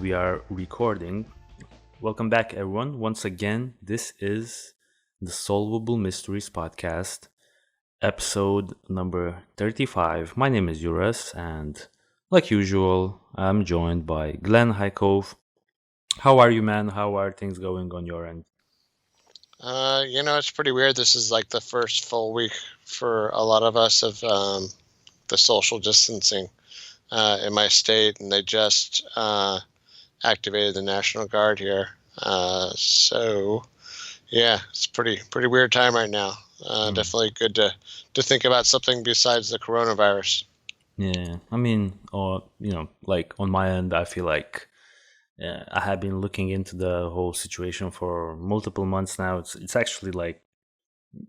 we are recording. Welcome back, everyone. Once again, this is the Solvable Mysteries Podcast, episode number 35. My name is Juras, and like usual, I'm joined by Glenn Highcove. How are you, man? How are things going on your end? It's pretty weird. This is like the first full week for a lot of us of the social distancing in my state, and they just activated the National Guard here. So yeah, it's pretty weird time right now. Definitely good to think about something besides the coronavirus. Yeah, I mean, like on my end, I feel like I have been looking into the whole situation for multiple months now. It's actually like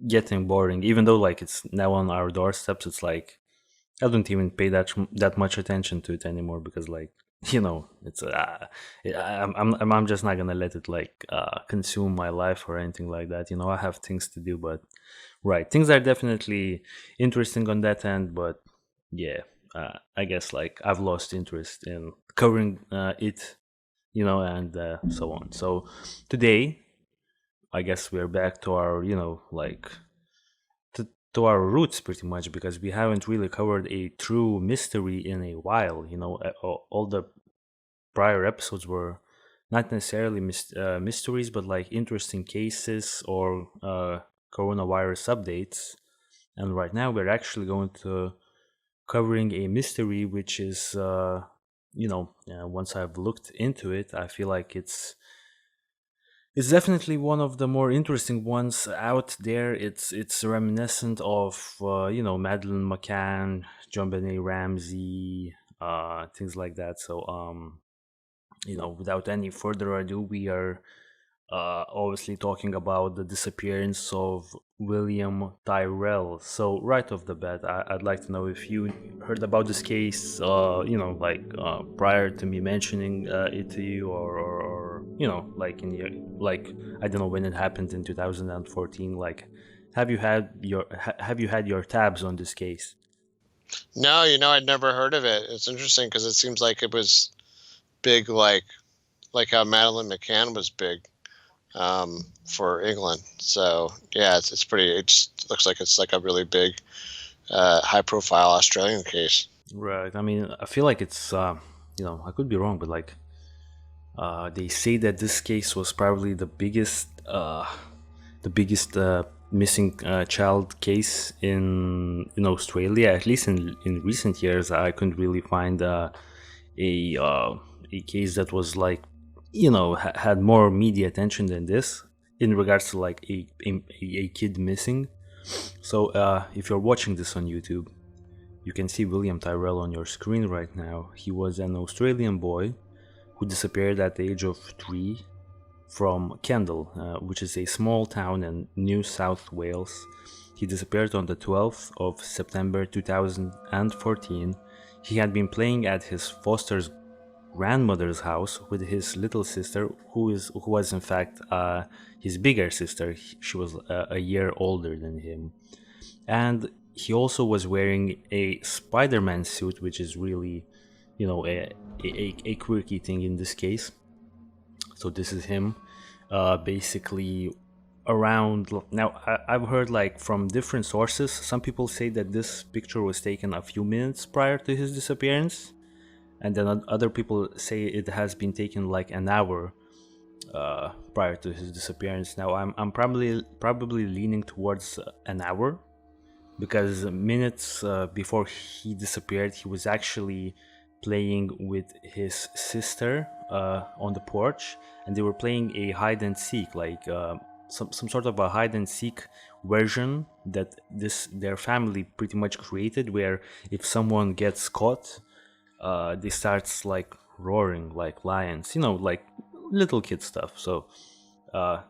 getting boring, even though like it's now on our doorsteps. It's like I don't even pay that much attention to it anymore because like it's I'm just not gonna let it like consume my life or anything like that. I have things to do, but right, things are definitely interesting on that end. But yeah, I guess like I've lost interest in covering it, and so on. So today, I guess we're back to our like to our roots pretty much because we haven't really covered a true mystery in a while. All the prior episodes were not necessarily mysteries, but like interesting cases or coronavirus updates. And right now, we're actually going to covering a mystery, which is, once I've looked into it, I feel like it's definitely one of the more interesting ones out there. It's reminiscent of Madeleine McCann, John Benet Ramsey, things like that. So without any further ado, we are obviously talking about the disappearance of William Tyrrell. So right off the bat, I'd like to know if you heard about this case, prior to me mentioning it to you, or like in your like I don't know when it happened in 2014. Like, have you had your tabs on this case? No, I'd never heard of it. It's interesting because it seems like it was big, like how Madeleine McCann was big. For England. So yeah, it's pretty. It just looks like it's like a really big, high-profile Australian case. Right. I mean, I feel like it's I could be wrong, but like they say that this case was probably the biggest missing child case in Australia. At least in recent years, I couldn't really find a a case that was like had more media attention than this in regards to like a kid missing. So if you're watching this on YouTube, you can see William Tyrrell on your screen right now. He was an Australian boy who disappeared at the age of 3 from Kendall, which is a small town in New South Wales. He disappeared on the 12th of September 2014. He had been playing at his foster grandmother's house with his little sister, who was in fact his bigger sister. She was a year older than him, and he also was wearing a Spider-Man suit, which is really, a quirky thing in this case. So this is him, basically around now. I've heard like from different sources. Some people say that this picture was taken a few minutes prior to his disappearance, and then other people say it has been taken like an hour prior to his disappearance. Now I'm probably leaning towards an hour because minutes before he disappeared, he was actually playing with his sister on the porch, and they were playing a hide and seek, like some sort of a hide and seek version that their family pretty much created, where if someone gets caught, they starts like roaring like lions, like little kid stuff. So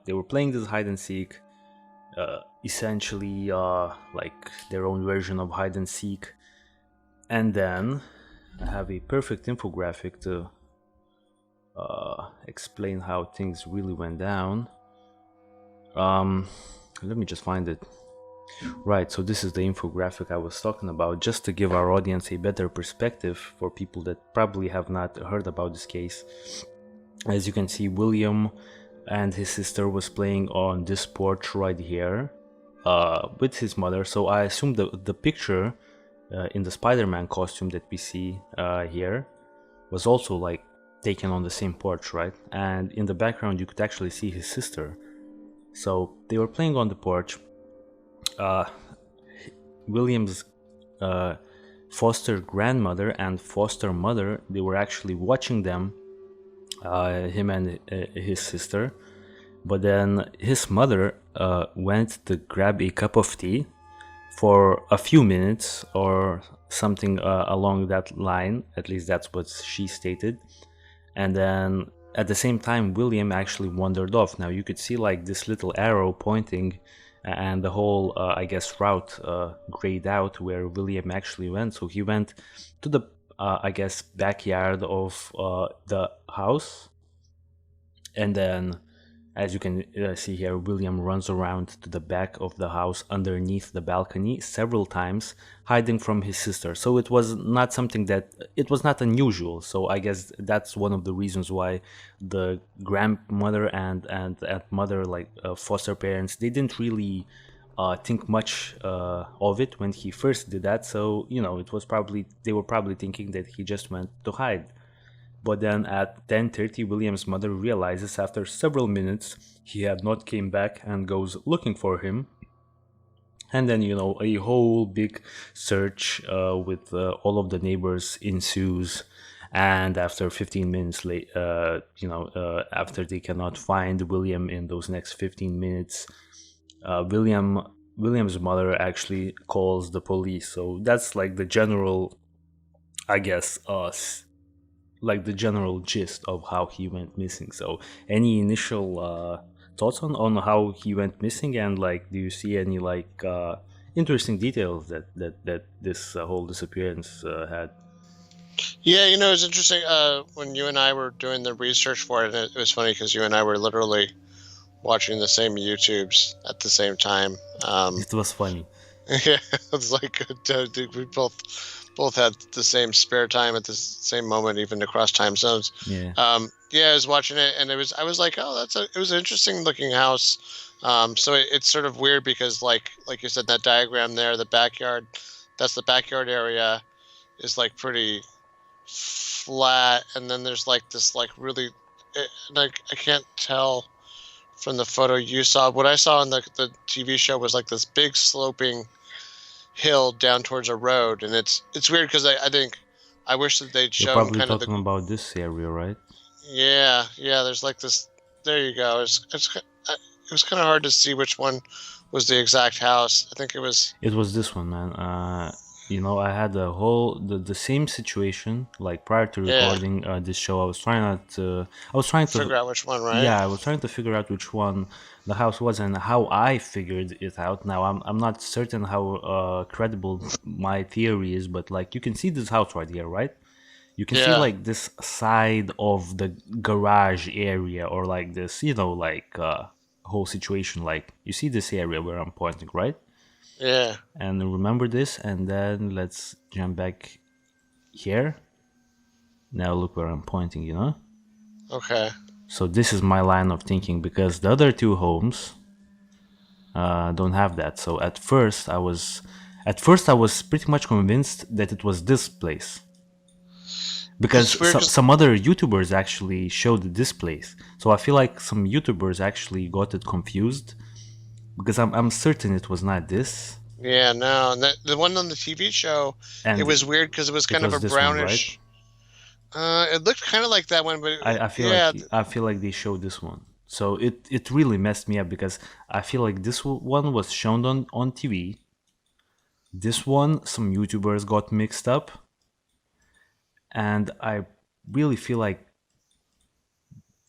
they were playing this hide and seek, essentially like their own version of hide and seek. And then I have a perfect infographic to explain how things really went down. Let me just find it. Right, so this is the infographic I was talking about, just to give our audience a better perspective for people that probably have not heard about this case. As you can see, William and his sister was playing on this porch right here with his mother. So I assume the picture in the Spider-Man costume that we see here was also like taken on the same porch, right? And in the background you could actually see his sister. So they were playing on the porch. William's foster grandmother and foster mother, they were actually watching them, him and his sister. But then his mother went to grab a cup of tea for a few minutes or something along that line. At least that's what she stated. And then at the same time, William actually wandered off. Now you could see like this little arrow pointing, and the whole I guess route grayed out where William actually went. So he went to the I guess backyard of the house, and then as you can see here, William runs around to the back of the house underneath the balcony several times, hiding from his sister. So it was not something that, it was not unusual. So I guess that's one of the reasons why the grandmother and mother, like foster parents, they didn't really think much of it when he first did that. So, you know, it was probably, they were probably thinking that he just went to hide. But then at 10:30, William's mother realizes after several minutes he had not came back and goes looking for him. And then, you know, a whole big search with all of the neighbors ensues. And after 15 minutes late, after they cannot find William in those next 15 minutes, William's mother actually calls the police. So that's like the general, I guess, like the general gist of how he went missing. So any initial thoughts on how he went missing, and like do you see any like interesting details that this whole disappearance had? Yeah, it's interesting. When you and I were doing the research for it, and it was funny because you and I were literally watching the same YouTubes at the same time. It was funny. Yeah, it's like we both had the same spare time at the same moment, even across time zones. Yeah. I was watching it, and I was like, oh, it was an interesting looking house. So it's sort of weird because like you said, that diagram there, the backyard, that's the backyard area, is like pretty flat, and then there's like this like really, I can't tell from the photo you saw. What I saw on the TV show was like this big sloping hill down towards a road, and it's weird because I think I wish that they'd You're shown probably kind of talking about this area, right? Yeah, there's like this. There you go. It was kind of hard to see which one was the exact house. I think it was this one, man. I had the same situation like prior to recording this show. I was trying to figure out which one, right? Yeah, I was trying to figure out which one the house was and how I figured it out. Now I'm not certain how credible my theory is, but like you can see this house right here, right? You can see like this side of the garage area, or like this, whole situation. Like you see this area where I'm pointing, right? Yeah. And remember this, and then let's jump back here. Now look where I'm pointing, Okay. So this is my line of thinking, because the other two homes don't have that. So at first I was pretty much convinced that it was this place, because some other YouTubers actually showed this place. So I feel like some YouTubers actually got it confused, because I'm certain it was not this. Yeah, no, and the one on the TV show, and it was weird because it was kind of a brownish. One, right? It looked kind of like that one, but I feel like they showed this one. So it really messed me up, because I feel like this one was shown on TV. This one, some YouTubers got mixed up, and I really feel like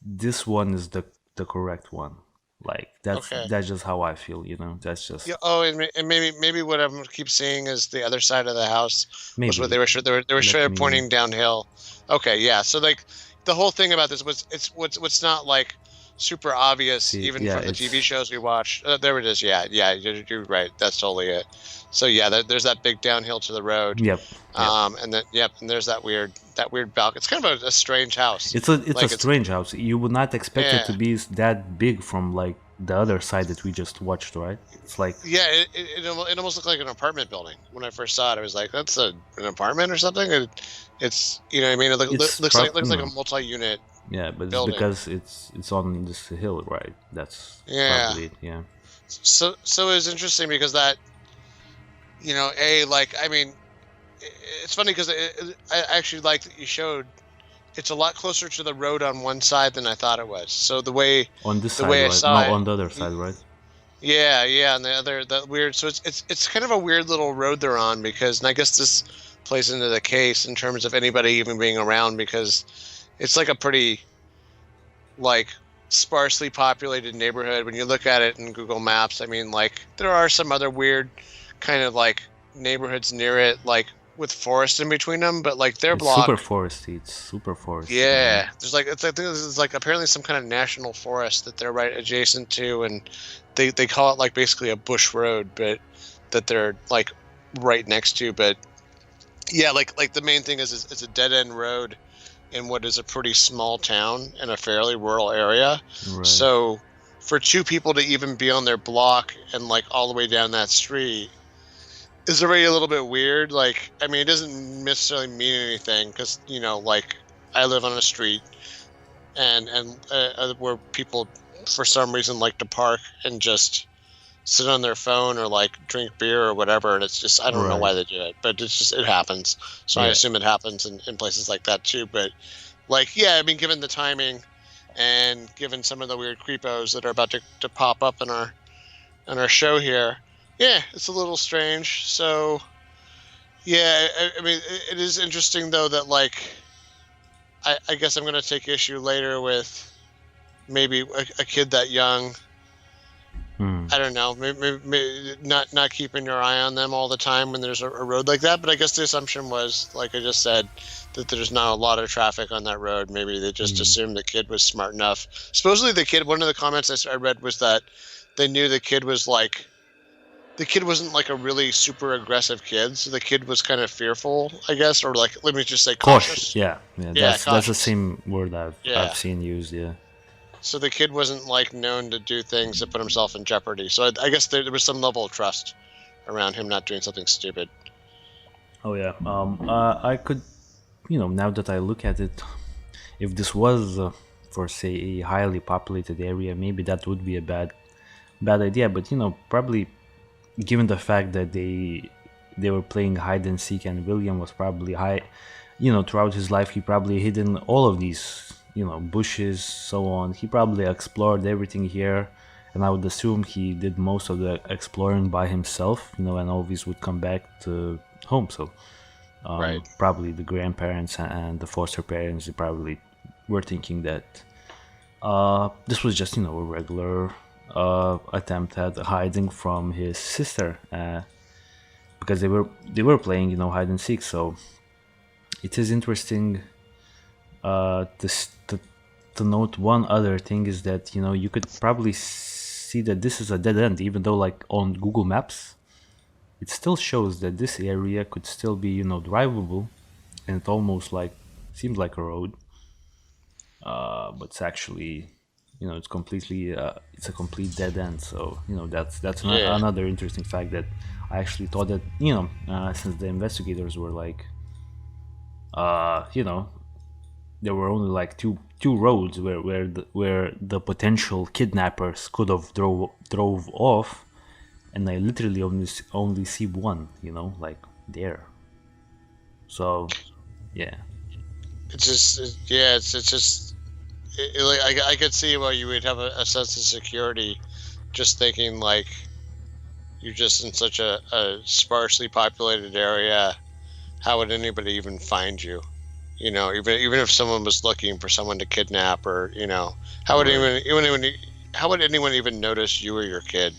this one is the correct one. Like that's just how I feel, That's just and maybe what I keep seeing is the other side of the house was what they were pointing downhill. Okay, yeah. So like the whole thing about this was what's not like super obvious, See, even yeah, from the TV it's shows we watch. There it is. Yeah, you're right. That's totally it. So yeah, there's that big downhill to the road, yep, yep. and then and there's that weird balcony. It's kind of a strange house. It's a Like it's strange house. You would not expect it yeah to be that big from like the other side that we just watched, right? It's like yeah. It almost looked like an apartment building when I first saw it. I was like, that's an apartment or something. It's you know what I mean. it's Looks like a multi-unit yeah, but it's building. because it's on this hill, right? That's Yeah. probably it. Yeah. So it was interesting because that like I mean it's funny because I actually like that you showed it's a lot closer to the road on one side than I thought it was. So the way On this side, I right? No, saw it, on the other side, right? yeah, and the other that weird. So it's kind of a weird little road they're on because, and I guess this plays into the case in terms of anybody even being around because it's like a pretty like sparsely populated neighborhood. When you look at it in Google Maps, I mean, like there are some other weird kind of like neighborhoods near it, like with forest in between them, but like their It's super block. foresty. It's super foresty, man. Yeah, there's like I think this is like apparently some kind of national forest that they're right adjacent to, and they call it like basically a bush road, but that they're like right next to. But yeah, like the main thing is it's a dead end road in what is a pretty small town in a fairly rural area. Right. So for two people to even be on their block and like all the way down that street is already a little bit weird. Like, I mean, it doesn't necessarily mean anything because like I live on a street and where people for some reason like to park and just sit on their phone or like drink beer or whatever, and it's just I don't know Right. why they do it, but it happens. So I Yeah. assume it happens in places like that too. But like, yeah, I mean, given the timing and given some of the weird creepos that are about to pop up in our show here, yeah, it's a little strange. So yeah, I mean, it is interesting though that like I guess I'm gonna take issue later with maybe a kid that young. Hmm. I don't know, maybe not keeping your eye on them all the time when there's a road like that. But I guess the assumption was, like I just said, that there's not a lot of traffic on that road. Maybe they just assumed the kid was smart enough. Supposedly the kid, one of the comments I read was that they knew the kid wasn't like a really super aggressive kid. So the kid was kind of fearful, I guess, or like, let me just say cautious. Yeah. Yeah, That's the cautious. same word Yeah. I've seen used. Yeah. So the kid wasn't like known to do things that put himself in jeopardy. So I guess there was some level of trust around him not doing something stupid. Oh yeah. I could, now that I look at it, if this was, for say, a highly populated area, maybe that would be a bad idea. But probably given the fact that they were playing hide and seek, and William was probably throughout his life he probably hidden all of these bushes, so on. He probably explored everything here, and I would assume he did most of the exploring by himself, and always would come back to home. So Right. probably the grandparents and the foster parents, they probably were thinking that this was just a regular attempt at hiding from his sister, because they were playing hide and seek. So it is interesting to note one other thing is that you could probably see that this is a dead end, even though like on Google Maps it still shows that this area could still be drivable, and it almost like seems like a road, but it's actually it's completely it's a complete dead end. So that's Yeah. another interesting fact that I actually thought that since the investigators were like there were only like two roads where the potential kidnappers could have drove off, and I literally only see one, like there. So yeah. It's just yeah. It's just like I could see why you would have a sense of security, just thinking like you're just in such a sparsely populated area. How would anybody even find you? Even if someone was looking for someone to kidnap, or how would Right. anyone even notice you or your kid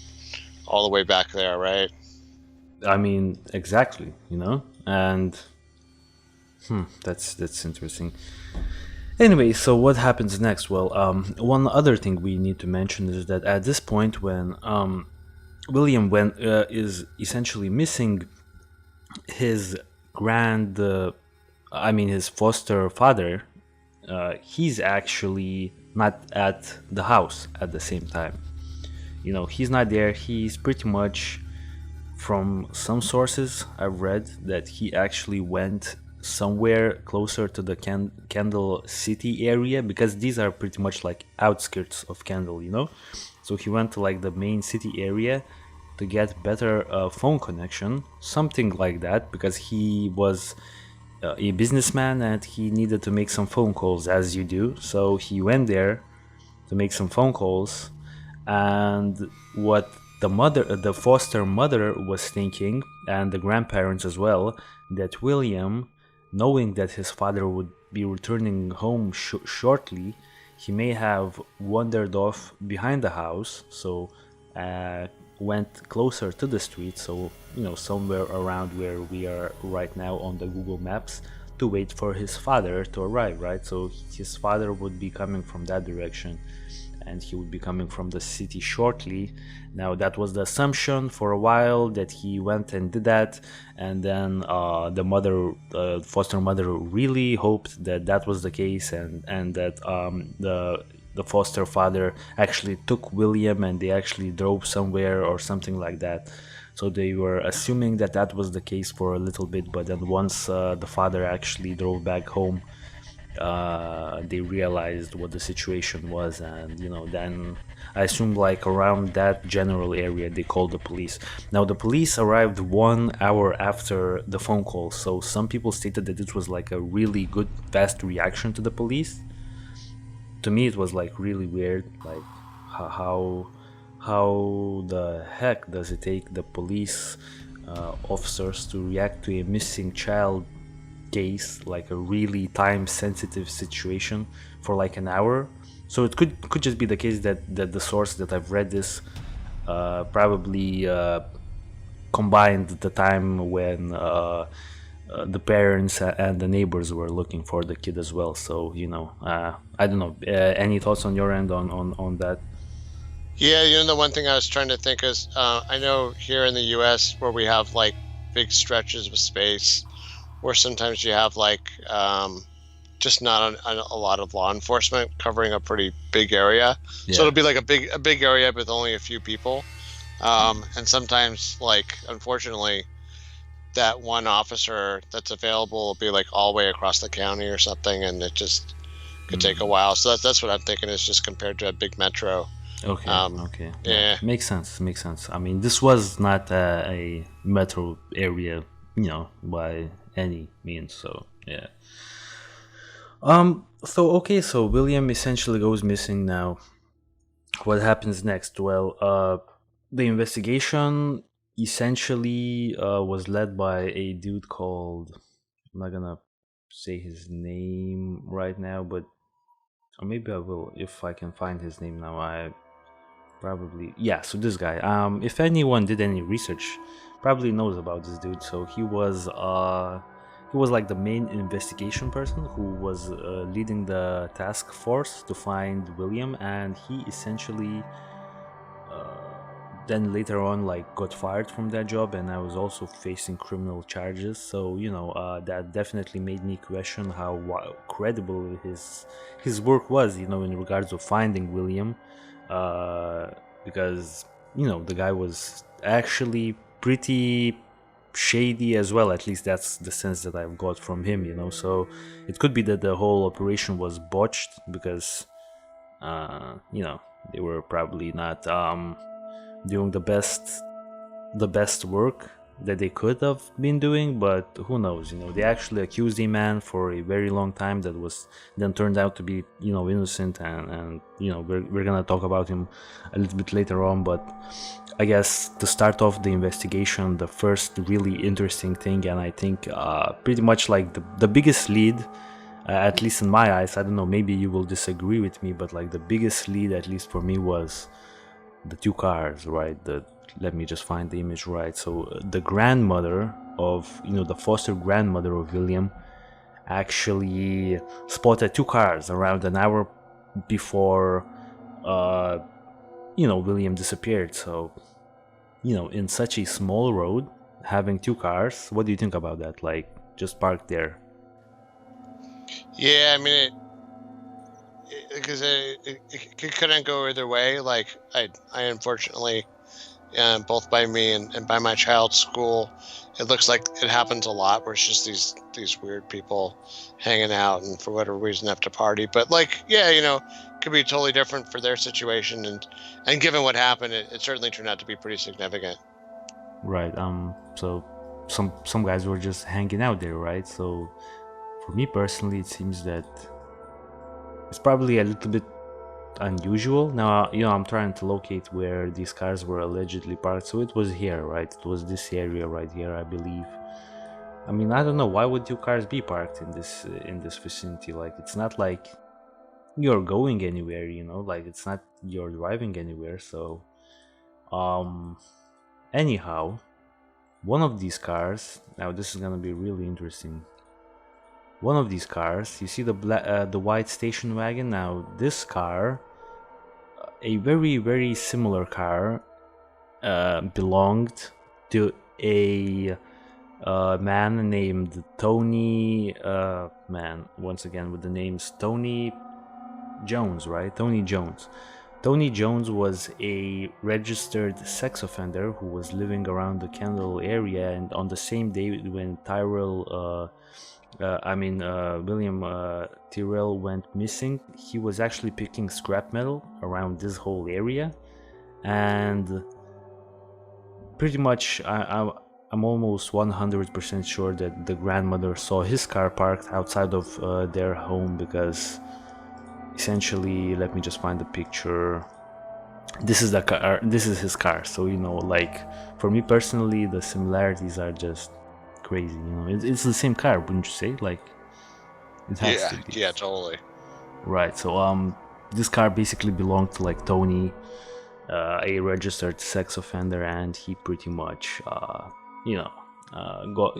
all the way back there, right? I mean, exactly, and that's interesting. Anyway, so what happens next? Well, one other thing we need to mention is that at this point, when William is essentially missing his grand, his foster father, he's actually not at the house at the same time. He's not there. He's pretty much, from some sources I've read, that he actually went somewhere closer to the Kendall city area, because these are pretty much like outskirts of Kendall. So he went to like the main city area to get better phone connection, something like that, because he was a businessman and he needed to make some phone calls, as you do. So he went there to make some phone calls, and what the foster mother was thinking, and the grandparents as well, that William, knowing that his father would be returning home shortly, he may have wandered off behind the house, so went closer to the street, so somewhere around where we are right now on the Google Maps, to wait for his father to arrive, right? So his father would be coming from that direction, and he would be coming from the city shortly. Now, that was the assumption for a while, that he went and did that, and then the foster mother, really hoped that that was the case, and that the foster father actually took William and they actually drove somewhere or something like that. So they were assuming that that was the case for a little bit, but then once the father actually drove back home, they realized what the situation was, and then I assume like around that general area they called the police. Now, the police arrived 1 hour after the phone call, so some people stated that it was like a really good fast reaction to the police. To me, it was like really weird, like how the heck does it take the police officers to react to a missing child case, like a really time sensitive situation, for like an hour? So it could just be the case that the source that I've read this probably combined the time when the parents and the neighbors were looking for the kid as well. So I don't know, any thoughts on your end on that? Yeah, the one thing I was trying to think is, I know here in the U.S. where we have like big stretches of space, where sometimes you have like just not a lot of law enforcement covering a pretty big area. Yeah. So it'll be like a big area with only a few people, and sometimes, like, unfortunately, that one officer that's available will be like all the way across the county or something, and it just could take a while. So that's what I'm thinking, is just compared to a big metro. Okay. Yeah. Makes sense. I mean, this was not a metro area, by any means. So yeah. So William essentially goes missing. Now, what happens next? Well, the investigation essentially was led by a dude called, I'm not gonna say his name right now, but, or maybe I will if I can find his name now. I probably, yeah, so this guy, if anyone did any research, probably knows about this dude. So he was like the main investigation person who was leading the task force to find William, and he essentially then later on like got fired from that job, and I was also facing criminal charges. So that definitely made me question how credible his work was, in regards of finding William, because the guy was actually pretty shady as well. At least that's the sense that I've got from him. So it could be that the whole operation was botched, because they were probably not doing the best work that they could have been doing. But who knows? They actually accused a man for a very long time that was then turned out to be innocent, and we're gonna talk about him a little bit later on. But I guess to start off the investigation, the first really interesting thing, and I think pretty much like the biggest lead, at least in my eyes, I don't know, maybe you will disagree with me, but like the biggest lead, at least for me, was the two cars, right? Let me just find the image right. So the grandmother of, the foster grandmother of William, actually spotted two cars around an hour before William disappeared. So in such a small road, having two cars, what do you think about that? Like, just parked there. Yeah, I mean, because it couldn't go either way. Like, I unfortunately, both by me and by my child's school, it looks like it happens a lot where it's just these weird people hanging out and for whatever reason have to party. But like, yeah, could be totally different for their situation, and given what happened, it certainly turned out to be pretty significant. Right. So some guys were just hanging out there, right? So for me personally, it seems that it's probably a little bit unusual. Now, I'm trying to locate where these cars were allegedly parked. So it was here, right? It was this area right here, I believe. I mean, I don't know, why would two cars be parked in this vicinity? Like, it's not like you're going anywhere, like it's not you're driving anywhere. So anyhow, one of these cars, now this is gonna be really interesting. One of these cars, you see the white station wagon. Now this car, a very very similar car, belonged to a man named Tony. Once again with the names Tony Jones, right? Tony Jones. Tony Jones was a registered sex offender who was living around the Kendall area, and on the same day when William Tyrrell went missing, he was actually picking scrap metal around this whole area, and pretty much I'm almost 100% sure that the grandmother saw his car parked outside of their home, because essentially, let me just find the picture. This is the car. This is his car. So like, for me personally, the similarities are just crazy. It's the same car, wouldn't you say? Like, it has to be. Yeah, totally. Right. So this car basically belonged to like Tony, a registered sex offender, and he pretty much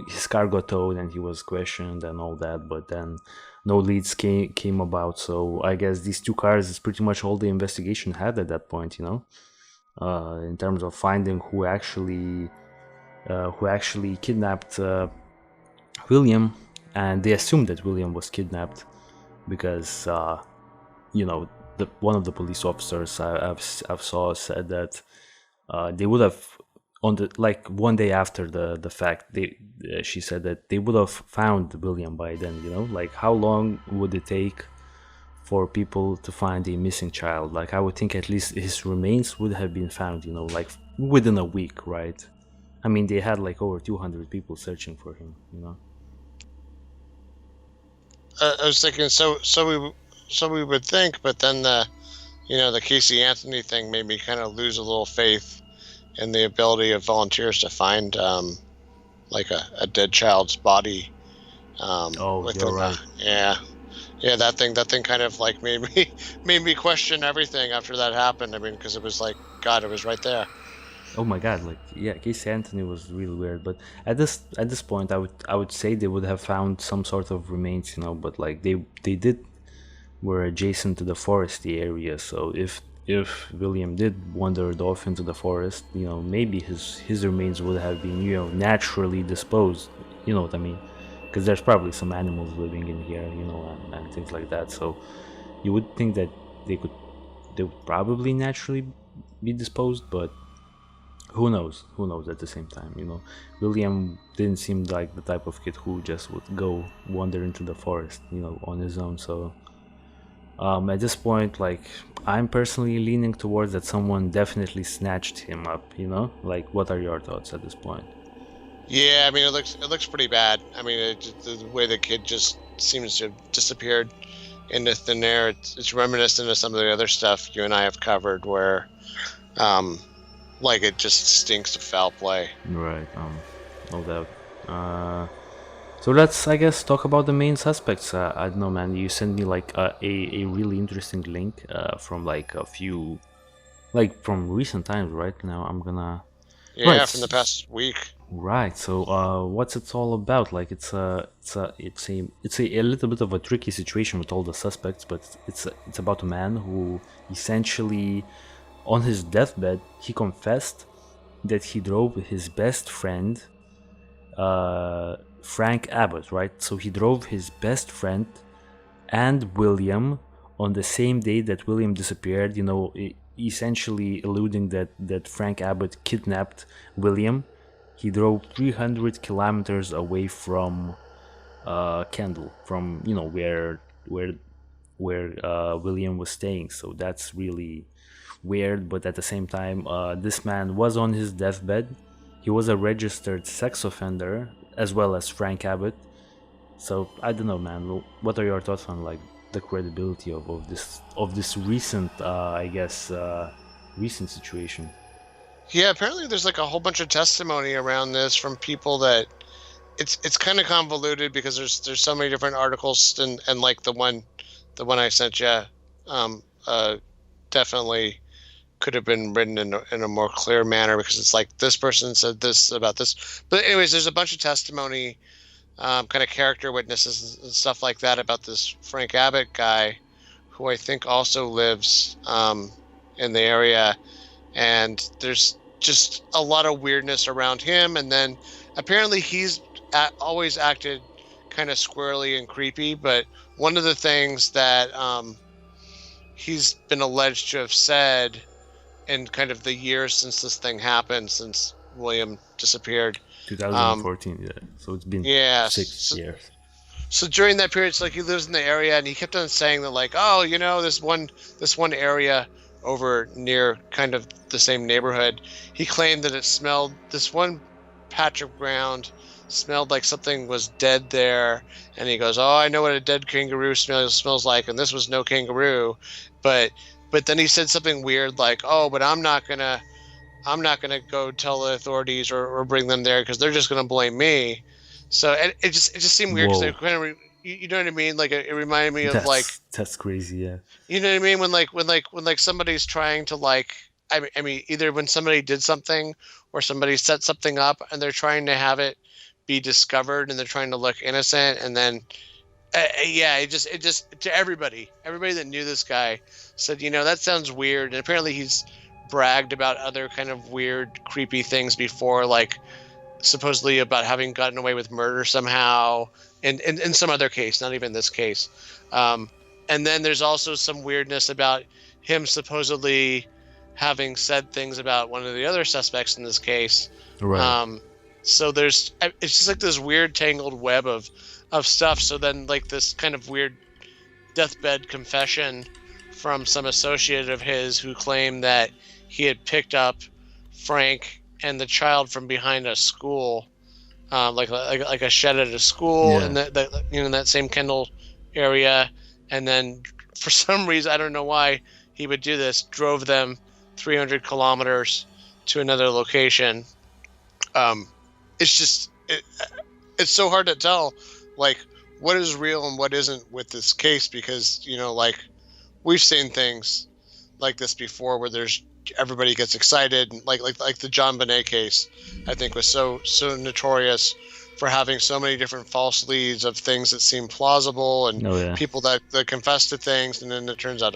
his car got towed and he was questioned and all that, but then no leads came about. So I guess these two cars is pretty much all the investigation had at that point, in terms of finding who actually kidnapped William. And they assumed that William was kidnapped because one of the police officers I've saw said that they would have, on the like one day after the fact, she said that they would have found William by then. Like, how long would it take for people to find a missing child? Like, I would think at least his remains would have been found, like within a week, right? I mean, they had like over 200 people searching for him. I was thinking, so we would think, but then the Casey Anthony thing made me kind of lose a little faith in the ability of volunteers to find like a dead child's body. You're right. Yeah, that thing kind of like made me question everything after that happened. I mean, because it was like, God, it was right there. Oh my God! Like, yeah, Casey Anthony was really weird. But at this point, I would say they would have found some sort of remains, But like they were adjacent to the foresty area, so if William did wander off into the forest, maybe his remains would have been naturally disposed. You know what I mean? Because there's probably some animals living in here, and things like that. So you would think that they would probably naturally be disposed, but who knows at the same time. William didn't seem like the type of kid who just would go wander into the forest on his own. So at this point, like, I'm personally leaning towards that someone definitely snatched him up. Like, what are your thoughts at this point? Yeah, I mean, it looks pretty bad. I mean, the way the kid just seems to have disappeared into thin air, it's reminiscent of some of the other stuff you and I have covered, where like, it just stinks of foul play. Right. No doubt. So let's, I guess, talk about the main suspects. I don't know, man. You sent me like a really interesting link from like a few, like from recent times, right? Now I'm gonna Yeah, from the past week. Right. So, what's it all about? Like, it's a little bit of a tricky situation with all the suspects, but it's about a man who essentially, on his deathbed, he confessed that he drove his best friend, Frank Abbott. Right. So he drove his best friend and William on the same day that William disappeared. Essentially alluding that Frank Abbott kidnapped William. He drove 300 kilometers away from Kendall, from where William was staying. So that's really weird. But at the same time, this man was on his deathbed. He was a registered sex offender, as well as Frank Abbott. So I don't know, man. What are your thoughts on like the credibility of this recent, recent situation? Yeah, apparently there's like a whole bunch of testimony around this from people that it's kind of convoluted because there's so many different articles and like the one I sent you definitely could have been written in a more clear manner because it's like this person said this about this. But anyways, there's a bunch of testimony, kind of character witnesses and stuff like that about this Frank Abbott guy, who I think also lives in the area, and there's just a lot of weirdness around him. And then apparently he's always acted kind of squirrely and creepy. But one of the things that he's been alleged to have said in kind of the years since this thing happened, since William disappeared. 2014, yeah. So it's been 6 years. So during that period, it's like he lives in the area, and he kept on saying that, like, oh, this one area over near kind of the same neighborhood. He claimed that it smelled, this one patch of ground smelled like something was dead there, and he goes, oh, I know what a dead kangaroo smells like, and this was no kangaroo, but then he said something weird like, oh, but I'm not gonna go tell the authorities or bring them there because they're just gonna blame me. So it just seemed weird because kind of you know what I mean? Like it reminded me of that's crazy, yeah. You know what I mean? When somebody's trying to like, I mean, either when somebody did something or somebody set something up and they're trying to have it be discovered and they're trying to look innocent, and then it just to everybody that knew this guy said, that sounds weird. And apparently he's bragged about other kind of weird, creepy things before, like supposedly about having gotten away with murder somehow in some other case, not even this case. And then there's also some weirdness about him supposedly having said things about one of the other suspects in this case. Right. So it's just like this weird tangled web of stuff. So then like this kind of weird deathbed confession from some associate of his who claimed that he had picked up Frank and the child from behind a school, like a shed at a school, in that same Kendall area, and then for some reason, I don't know why he would do this, drove them 300 kilometers to another location. It's so hard to tell, like, what is real and what isn't with this case, because like we've seen things like this before where everybody gets excited, like the John Bonet case, I think was so notorious for having so many different false leads of things that seem plausible and people that confess to things, and then it turns out,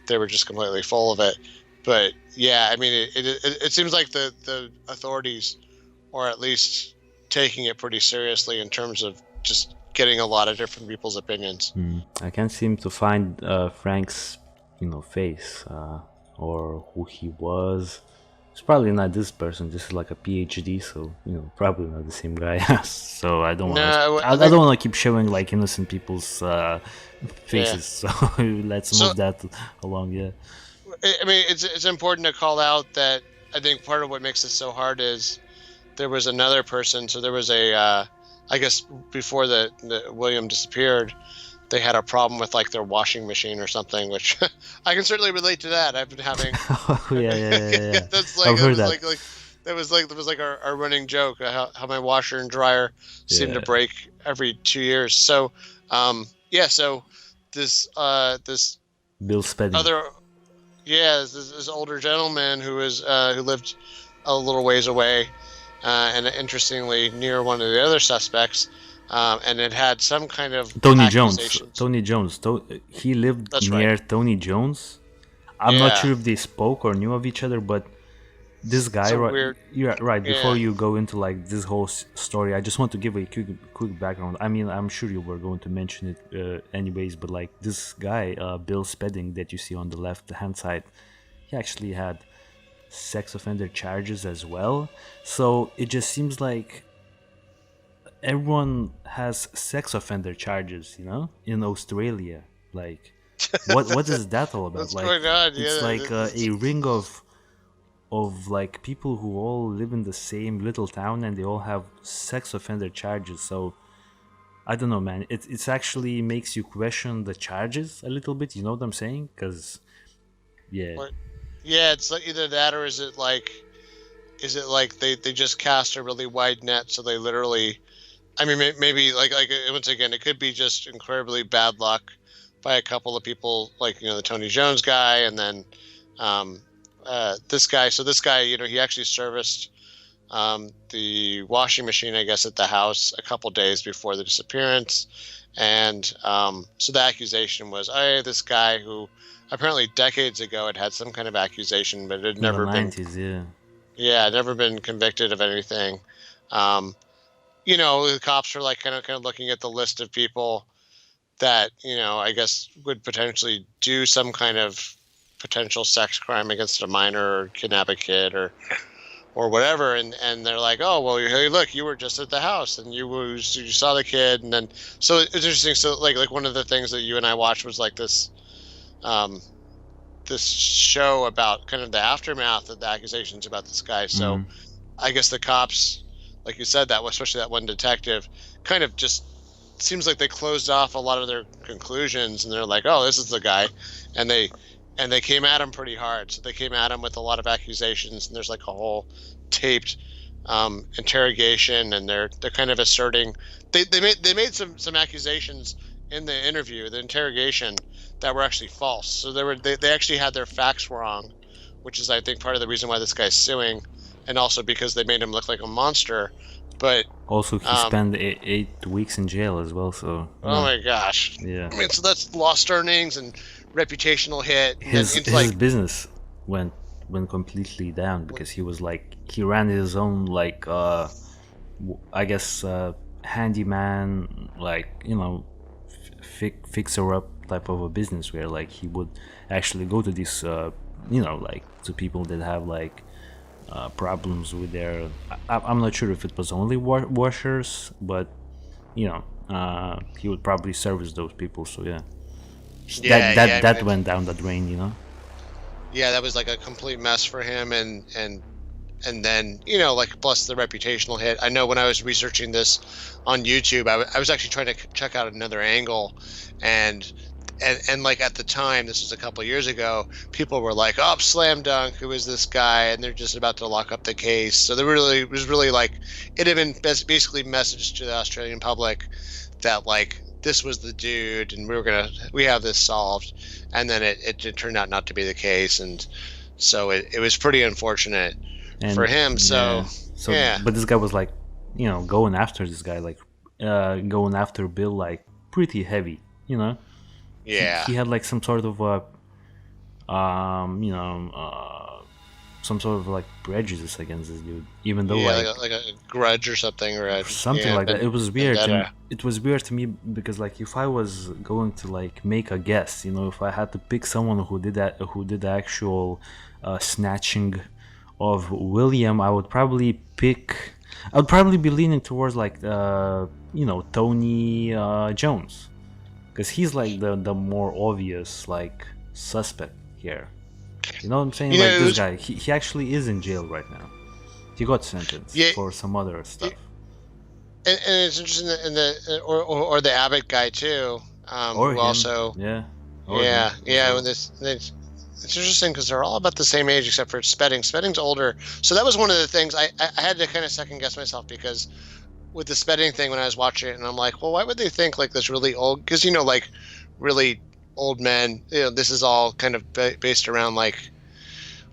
they were just completely full of it. But yeah, I mean, it seems like the authorities are at least taking it pretty seriously in terms of just getting a lot of different people's opinions. I can't seem to find Frank's face or who he was. It's probably not this person. This is like a PhD, so probably not the same guy. So I don't want. I don't want to keep showing like innocent people's faces. Yeah. So let's move that along. Yeah. I mean, it's important to call out that I think part of what makes it so hard is there was another person. So there was I guess before the William disappeared, they had a problem with like their washing machine or something, which I can certainly relate to that. I've been having. Yeah. That's like, I've heard that. That was like our running joke, how my washer and dryer seem to break every 2 years. So, so this Bill Speddy. This older gentleman who lived a little ways away, and interestingly near one of the other suspects, and it had some kind of Tony Jones. accusations. Tony Jones. He lived That's right. near Tony Jones. I'm not Yeah. sure if they spoke or knew of each other, but this guy, Some right? weird. Yeah, right. Before Yeah. you go into like this whole story, I just want to give a quick background. I mean, I'm sure you were going to mention it anyways, but like this guy, Bill Spedding, that you see on the left hand side, he actually had sex offender charges as well. So it just seems like everyone has sex offender charges, in Australia. Like, what is that all about? What's Like, going on? it's Yeah. like a ring of like people who all live in the same little town and they all have sex offender charges. So I don't know, man. It's actually makes you question the charges a little bit. You know what I'm saying? Because yeah, What? Yeah, it's like either that or is it like they just cast a really wide net, so they literally, I mean, maybe like once again, it could be just incredibly bad luck by a couple of people, like the Tony Jones guy, and then this guy. So this guy, he actually serviced the washing machine, I guess, at the house a couple days before the disappearance, and so the accusation was, hey, this guy who apparently decades ago had some kind of accusation, but it had in the never been. 90s, yeah. Yeah, never been convicted of anything. The cops are like kind of looking at the list of people that, I guess would potentially do some kind of potential sex crime against a minor or kidnap a kid or whatever. And they're like, oh, well, hey, look, you were just at the house and you saw the kid. And then, so it's interesting. So like one of the things that you and I watched was like this show about kind of the aftermath of the accusations about this guy. So I guess the cops, like you said, especially that one detective, kind of just seems like they closed off a lot of their conclusions, and they're like, oh, this is the guy. And they came at him pretty hard. So they came at him with a lot of accusations, and there's like a whole taped interrogation, and they're kind of asserting they made some accusations in the interview, the interrogation, that were actually false. So they actually had their facts wrong, which is, I think, part of the reason why this guy's suing, and also because they made him look like a monster. But also he spent 8 weeks in jail as well. So oh my gosh, yeah. I mean, so that's lost earnings and reputational hit. His business went completely down because he ran his own I guess handyman, fixer up type of a business where like he would actually go to these to people that have problems with their I'm not sure if it was only washers, but he would probably service those people. So yeah, that went down the drain, Yeah, that was like a complete mess for him, and then plus the reputational hit. I know when I was researching this on YouTube, I was actually trying to check out another angle, and like at the time, this was a couple of years ago, people were like, oh, slam dunk, who is this guy? And they're just about to lock up the case. So it was really like, it had been basically messaged to the Australian public that like this was the dude, and we have this solved. And then it turned out not to be the case, and so it was pretty unfortunate for him. So yeah. But this guy was like, going after this guy, going after Bill, like pretty heavy, Yeah. He had like some sort of some sort of like prejudice against this dude, even though like a grudge or something, or something like that. It was weird. It was weird to me because like if I was going to like make a guess, if I had to pick someone who did the actual snatching of William, I would probably be leaning towards like Tony Jones, because he's like the more obvious like suspect here. You know what I'm saying? This guy, he actually is in jail right now. He got sentenced for some other stuff. And it's interesting that or the Abbott guy too, or who him. Also It's interesting because they're all about the same age except for Spedding. Spedding's older, so that was one of the things I had to kind of second guess myself, because with the Spedding thing when I was watching it, and I'm like, well, why would they think like this really old? Because like really old men, this is all kind of based around like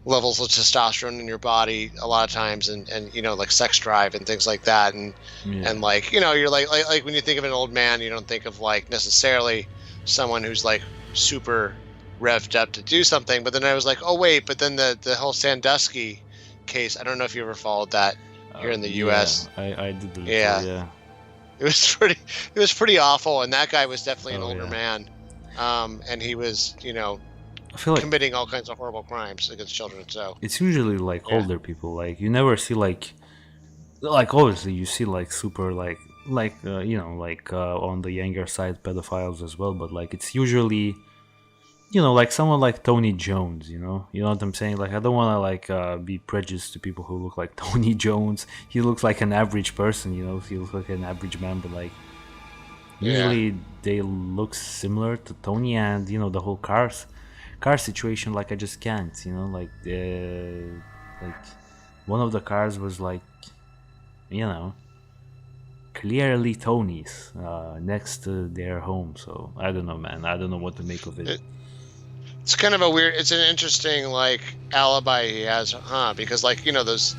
levels of testosterone in your body a lot of times, and like sex drive and things like that, and Yeah. like you're like when you think of an old man, you don't think of like necessarily someone who's like super revved up to do something. But then I was like, oh wait, but then the whole Sandusky case, I don't know if you ever followed that here in the US. I did the Yeah. It was pretty awful, and that guy was definitely an older man, and he was I feel like committing all kinds of horrible crimes against children. So it's usually like older people. Like you never see like obviously you see like super like on the younger side pedophiles as well, but like it's usually like someone like Tony Jones. You know what I'm saying? Like I don't want to like be prejudiced to people who look like Tony Jones. He looks like an average person. He looks like an average man, but like usually they look similar to Tony, and the whole car situation. Like I just can't. Like one of the cars was like clearly Tony's next to their home. So I don't know, man. I don't know what to make of it. It's kind of it's an interesting like alibi he has, huh? Because like those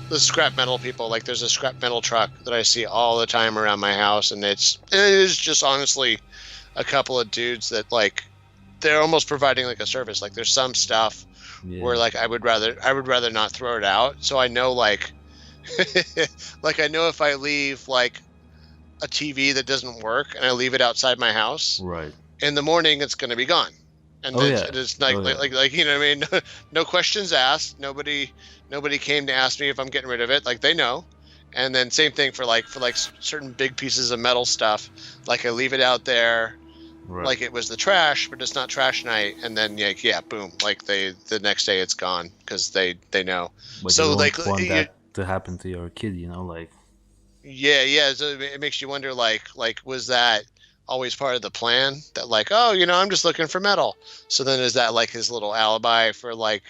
scrap metal people, like there's a scrap metal truck that I see all the time around my house, and it is just honestly a couple of dudes that like they're almost providing like a service. Like there's some stuff where like I would rather not throw it out. So I know like like I know if I leave like a TV that doesn't work and I leave it outside my house, right, in the morning it's going to be gone. And it's like, like you know what I mean? No questions asked. Nobody came to ask me if I'm getting rid of it. Like they know. And then same thing for like certain big pieces of metal stuff. Like I leave it out there, like it was the trash, but it's not trash night. And then boom, like the next day it's gone because they know. But so you don't like want that to happen to your kid, like. Yeah. So it makes you wonder, like was that always part of the plan, that like, oh, I'm just looking for metal. So then is that like his little alibi for like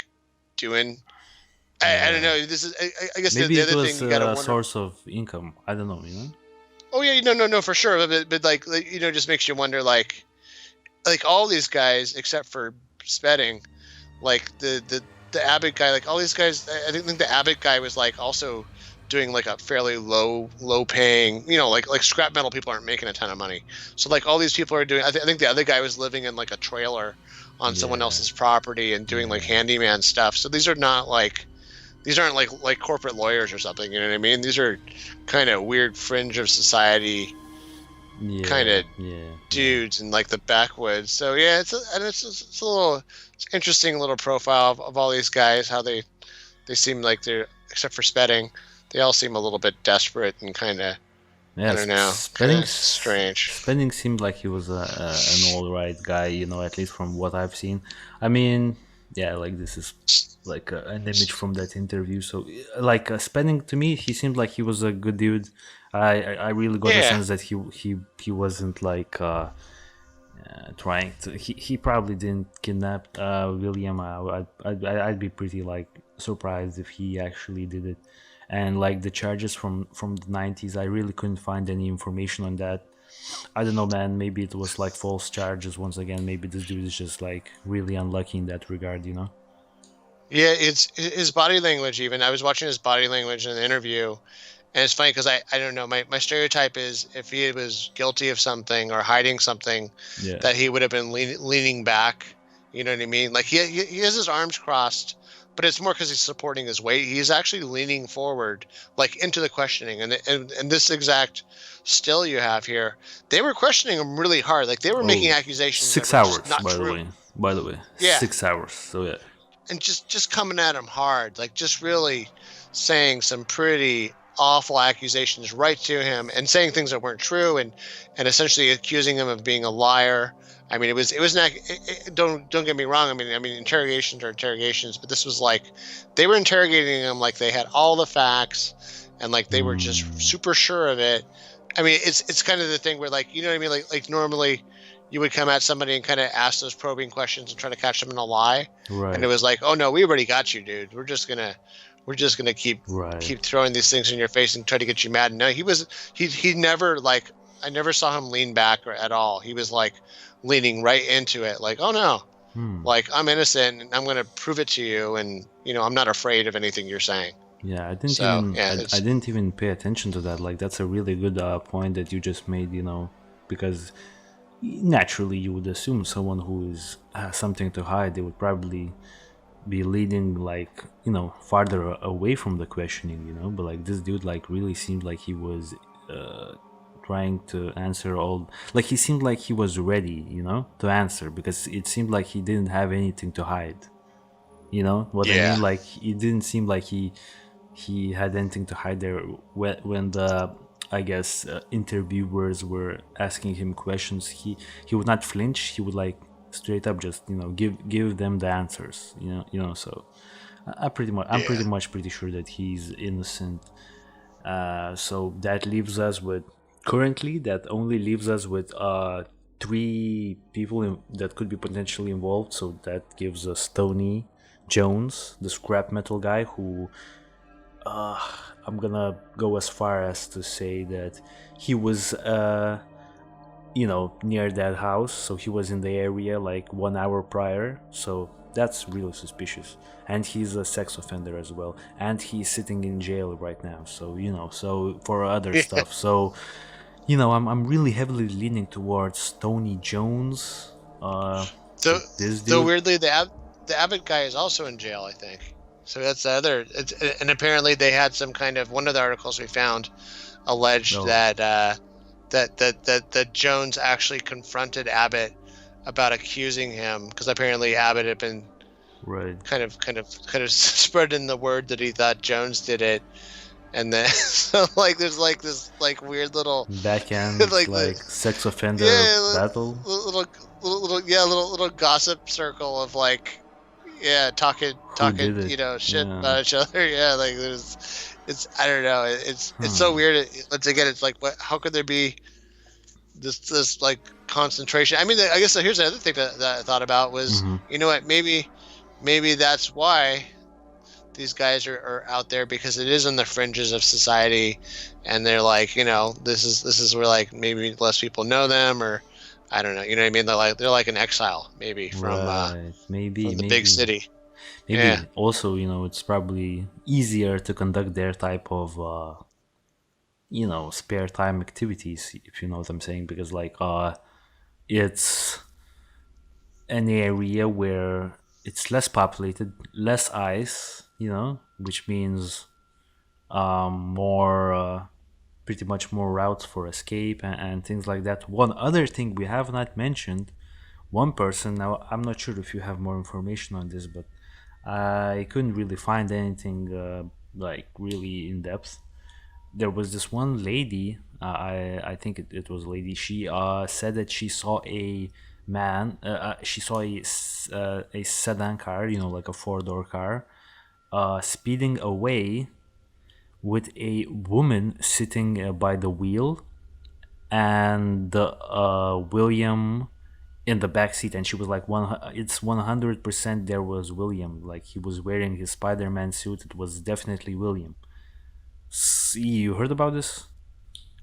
doing? I don't know. This is I guess maybe the other it was thing you gotta wonder. Source of income. I don't know. Oh yeah, no, for sure. But like just makes you wonder, like all these guys except for Spedding, like the Abbott guy, like all these guys. I think the Abbott guy was like also doing like a fairly low paying, like scrap metal people aren't making a ton of money. So like all these people are doing, I think the other guy was living in like a trailer on someone else's property and doing like handyman stuff. So these aren't like corporate lawyers or something, you know what I mean? These are kind of weird fringe of society kind of dudes in like the backwoods. So yeah, it's a little interesting little profile of all these guys, how they seem like they're, except for Spedding, they all seem a little bit desperate and kind of, I don't know, kind of strange. Spedding seemed like he was an all right guy, at least from what I've seen. I mean, yeah, like this is like an image from that interview. So, like Spedding, to me, he seemed like he was a good dude. I really got the sense that he wasn't like trying to. He probably didn't kidnap William. I'd be pretty like surprised if he actually did it. And like the charges from the 90s, I really couldn't find any information on that. I don't know, man. Maybe it was like false charges once again. Maybe this dude is just like really unlucky in that regard, Yeah, it's his body language. Even I was watching his body language in the interview, and it's funny because I don't know. My stereotype is if he was guilty of something or hiding something, that he would have been leaning back. You know what I mean? Like he has his arms crossed. But it's more because he's supporting his weight. He's actually leaning forward, like into the questioning. And this exact still you have here, they were questioning him really hard. Like they were making accusations. 6 hours, by the way. Yeah. 6 hours. So yeah. And just coming at him hard, like just really saying some pretty awful accusations right to him, and saying things that weren't true, and essentially accusing him of being a liar. I mean, it was don't get me wrong. I mean, interrogations are interrogations, but this was like they were interrogating him like they had all the facts, and like they were just super sure of it. I mean, it's kind of the thing where, like, you know what I mean? Like normally you would come at somebody and kind of ask those probing questions and try to catch them in a lie, right? And it was like, oh no, we already got you, dude. We're just gonna keep throwing these things in your face and try to get you mad. No, he never, like, I never saw him lean back at all. He was like leaning right into it, like, oh no, Like, I'm innocent and I'm going to prove it to you, and I'm not afraid of anything you're saying. Yeah, So yeah, I didn't even pay attention to that. Like, that's a really good point that you just made. Because naturally you would assume someone who has something to hide, they would probably be leading, like, farther away from the questioning. But like, this dude, like, really seemed like he was trying to answer all. Like, he seemed like he was ready, to answer, because it seemed like he didn't have anything to hide. You know what I yeah, mean? Like, it didn't seem like he had anything to hide there when the, I guess, interviewers were asking him questions. He would not flinch. He would, like, straight up just give them the answers. So yeah. pretty sure that he's innocent. So that leaves us with, currently, that only leaves us with three people that could be potentially involved. So that gives us Tony Jones, the scrap metal guy, who I'm gonna go as far as to say that he was near that house, so he was in the area like 1 hour prior. So that's really suspicious. And he's a sex offender as well, and he's sitting in jail right now. So so for other stuff. So I'm really heavily leaning towards Tony Jones. So This so dude. weirdly, the Abbott guy is also in jail, I think. So that's the other. And apparently they had some kind of, one of the articles we found alleged Oh, that Jones actually confronted Abbott about accusing him, because apparently Abbott had been right. kind of spreading the word that he thought Jones did it, and then so like there's like this like weird little Backhand, like the like, sex offender yeah battle. little gossip circle of like, yeah, talking Who did it? shit Yeah. about each other. Yeah, like it's I don't know, it's so Hmm. weird. Once again, it's like, what, how could there be this like concentration? I mean, I guess here's the other thing that I thought about was, Mm-hmm. you know what, maybe that's why these guys are out there, because it is in the fringes of society, and they're like, this is where like maybe less people know them, or I don't know, you know what I mean? They're like in exile maybe Right. from the big city. Yeah. Maybe also, it's probably easier to conduct their type of, spare time activities, if you know what I'm saying, because, like, it's an area where it's less populated, less ice, which means more, pretty much more routes for escape and things like that. One other thing we have not mentioned, one person. Now, I'm not sure if you have more information on this, but I couldn't really find anything like really in depth. There was this one lady. I think it was a lady. She said that she saw a man. She saw a sedan car, like a four-door car, speeding away with a woman sitting by the wheel, and William in the back seat. And she was like, it's 100% there was William. Like, he was wearing his Spider-Man suit. It was definitely William. See, you heard about this?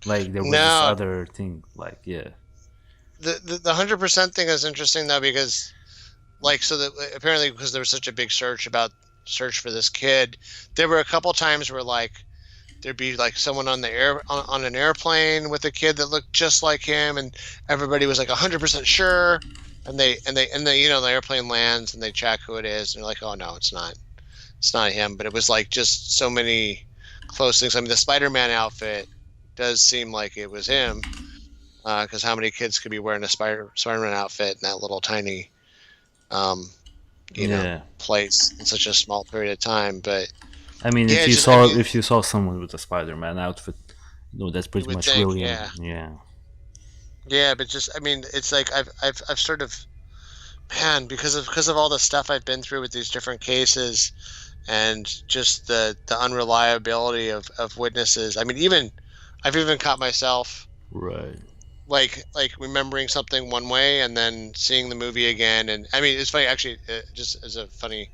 Like, there was this No, other thing. Like, yeah. the 100% thing is interesting though, because like, so that apparently, because there was such a big search for this kid, there were a couple times where like there'd be like someone on an airplane with a kid that looked just like him, and everybody was like 100% sure, and they the airplane lands and they check who it is, and they're like, oh no, it's not him. But it was like just so many close things. I mean, the Spider-Man outfit does seem like it was him, because how many kids could be wearing a Spider-Man outfit in that little tiny um, Yeah. place in such a small period of time? But I mean, yeah, it's just, I mean, if you saw someone with a Spider-Man outfit, that's you pretty would much think, William. yeah. Yeah. Yeah, but just, I mean, it's like I've sort of, man, because of all the stuff I've been through with these different cases, and just the unreliability of witnesses. I mean, I've even caught myself Right. like remembering something one way and then seeing the movie again. And I mean, it's funny actually. Just as a funny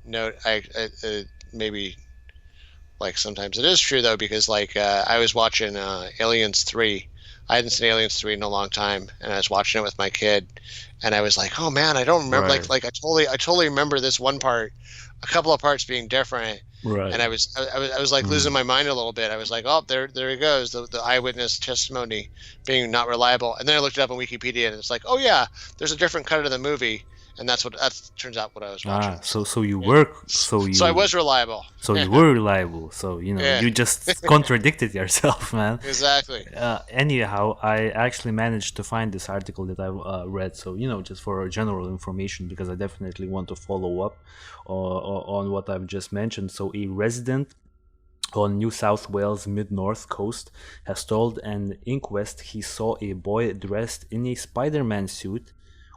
note, I maybe, like, sometimes it is true though, because like I was watching Aliens 3 I hadn't seen Aliens 3 in a long time, and I was watching it with my kid, and I was like, oh man, I don't remember, Right. like I totally remember this one part, a couple of parts being different, and Right. I was like losing my mind a little bit. I was like, oh, there he goes, the eyewitness testimony being not reliable. And then I looked it up on Wikipedia, and it's like, oh yeah, there's a different cut of the movie, and that turns out what I was watching. So so you Yeah. work so So I you was reliable. so you were reliable. So Yeah, you just contradicted yourself, man. exactly. Anyhow, I actually managed to find this article that I read. So just for general information, because I definitely want to follow up on what I've just mentioned. So a resident on New South Wales mid-north coast has told an inquest he saw a boy dressed in a Spider-Man suit,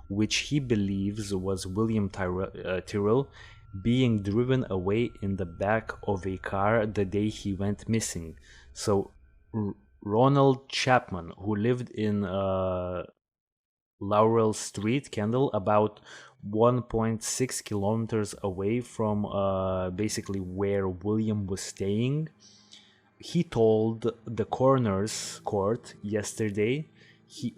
which he believes was William Tyrrell, being driven away in the back of a car the day he went missing. So Ronald Chapman, who lived in Laurel Street, Kendall, about 1.6 kilometers away from basically where William was staying, he told the coroner's court yesterday, he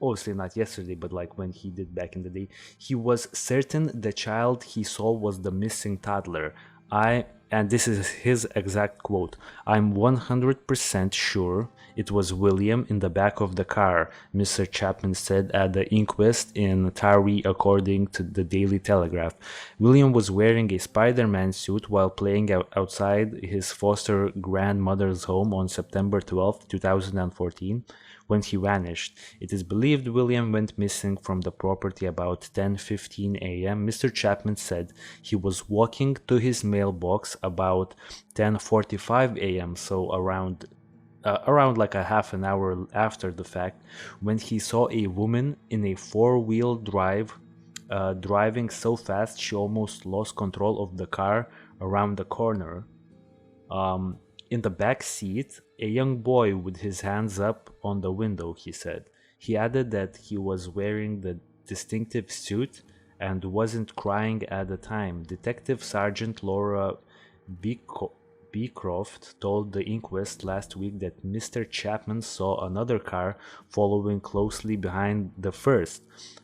obviously not yesterday, but like when he did back in the day, he was certain the child he saw was the missing toddler. And this is his exact quote, "I'm 100% sure it was William in the back of the car," Mr. Chapman said at the inquest in Taree, according to the Daily Telegraph. William was wearing a Spider-Man suit while playing outside his foster grandmother's home on September 12, 2014, when he vanished. It is believed William went missing from the property about 10:15 a.m. Mr. Chapman said he was walking to his mailbox about 10:45 a.m., so around like a half an hour after the fact, when he saw a woman in a four-wheel drive driving so fast she almost lost control of the car around the corner. In the back seat, a young boy with his hands up on the window, he said. He added that he was wearing the distinctive suit and wasn't crying at the time. Detective Sergeant Laura Beecroft told the inquest last week that Mr. Chapman saw another car following closely behind the first.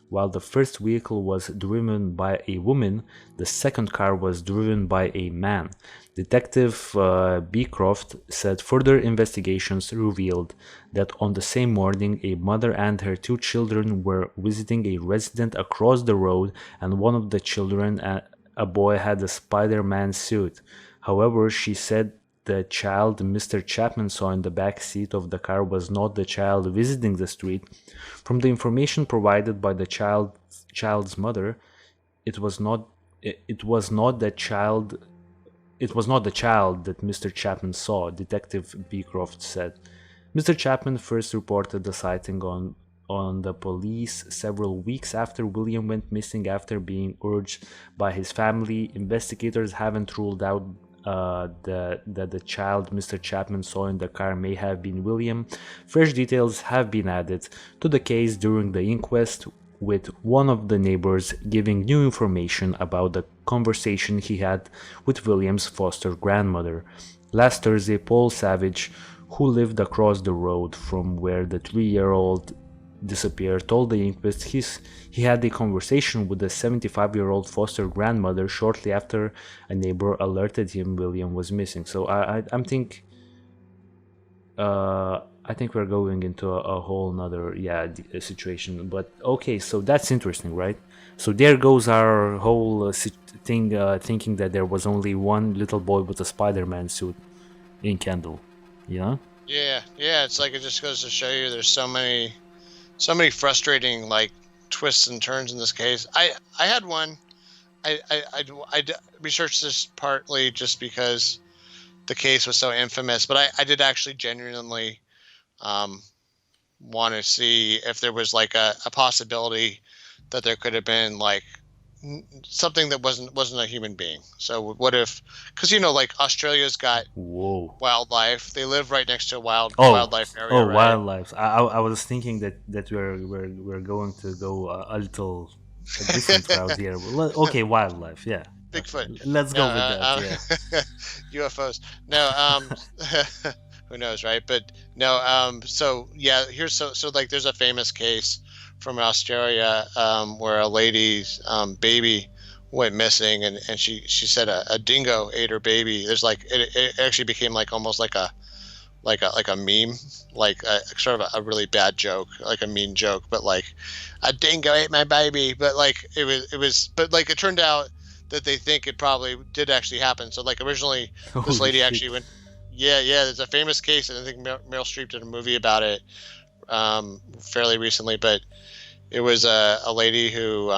While the first vehicle was driven by a woman, the second car was driven by a man. Detective Beecroft said further investigations revealed that on the same morning, a mother and her two children were visiting a resident across the road, and one of the children, a boy, had a Spider-Man suit. However, she said the child Mr. Chapman saw in the back seat of the car was not the child visiting the street. From the information provided by the child's mother, it was not the child that Mr. Chapman saw, Detective Beecroft said. Mr. Chapman first reported the sighting on the police several weeks after William went missing after being urged by his family. Investigators haven't ruled out that the child Mr. Chapman saw in the car may have been William. Fresh details have been added to the case during the inquest, with one of the neighbors giving new information about the conversation he had with William's foster grandmother. Last Thursday, Paul Savage, who lived across the road from where the 3-year-old disappeared, told the inquest he had a conversation with the 75-year-old foster grandmother shortly after a neighbor alerted him William was missing. So I think we're going into a whole nother situation. But okay, so that's interesting, right? So there goes our whole thing, thinking that there was only one little boy with a Spider-Man suit in Kendall. Yeah. Yeah. It's like it just goes to show you there's so many frustrating like twists and turns in this case. I had one. I researched this partly just because the case was so infamous, but I did actually genuinely want to see if there was like a possibility that there could have been like something that wasn't a human being. So what if, because like Australia's got wildlife, they live right next to a wildlife area, right? Wildlife. I was thinking that we're going to go a different route here. Okay, wildlife, yeah. Bigfoot. Let's go with that. UFOs. No, who knows, right? But no, so yeah, so like there's a famous case from Australia where a lady's baby went missing, and she said a dingo ate her baby. There's like it actually became like almost like a meme, like sort of a really bad joke, like a mean joke, but like a dingo ate my baby. But like but like it turned out that they think it probably did actually happen. So like originally this lady shit. actually went, yeah, there's a famous case, and I think Meryl Streep did a movie about it fairly recently. But it was a lady who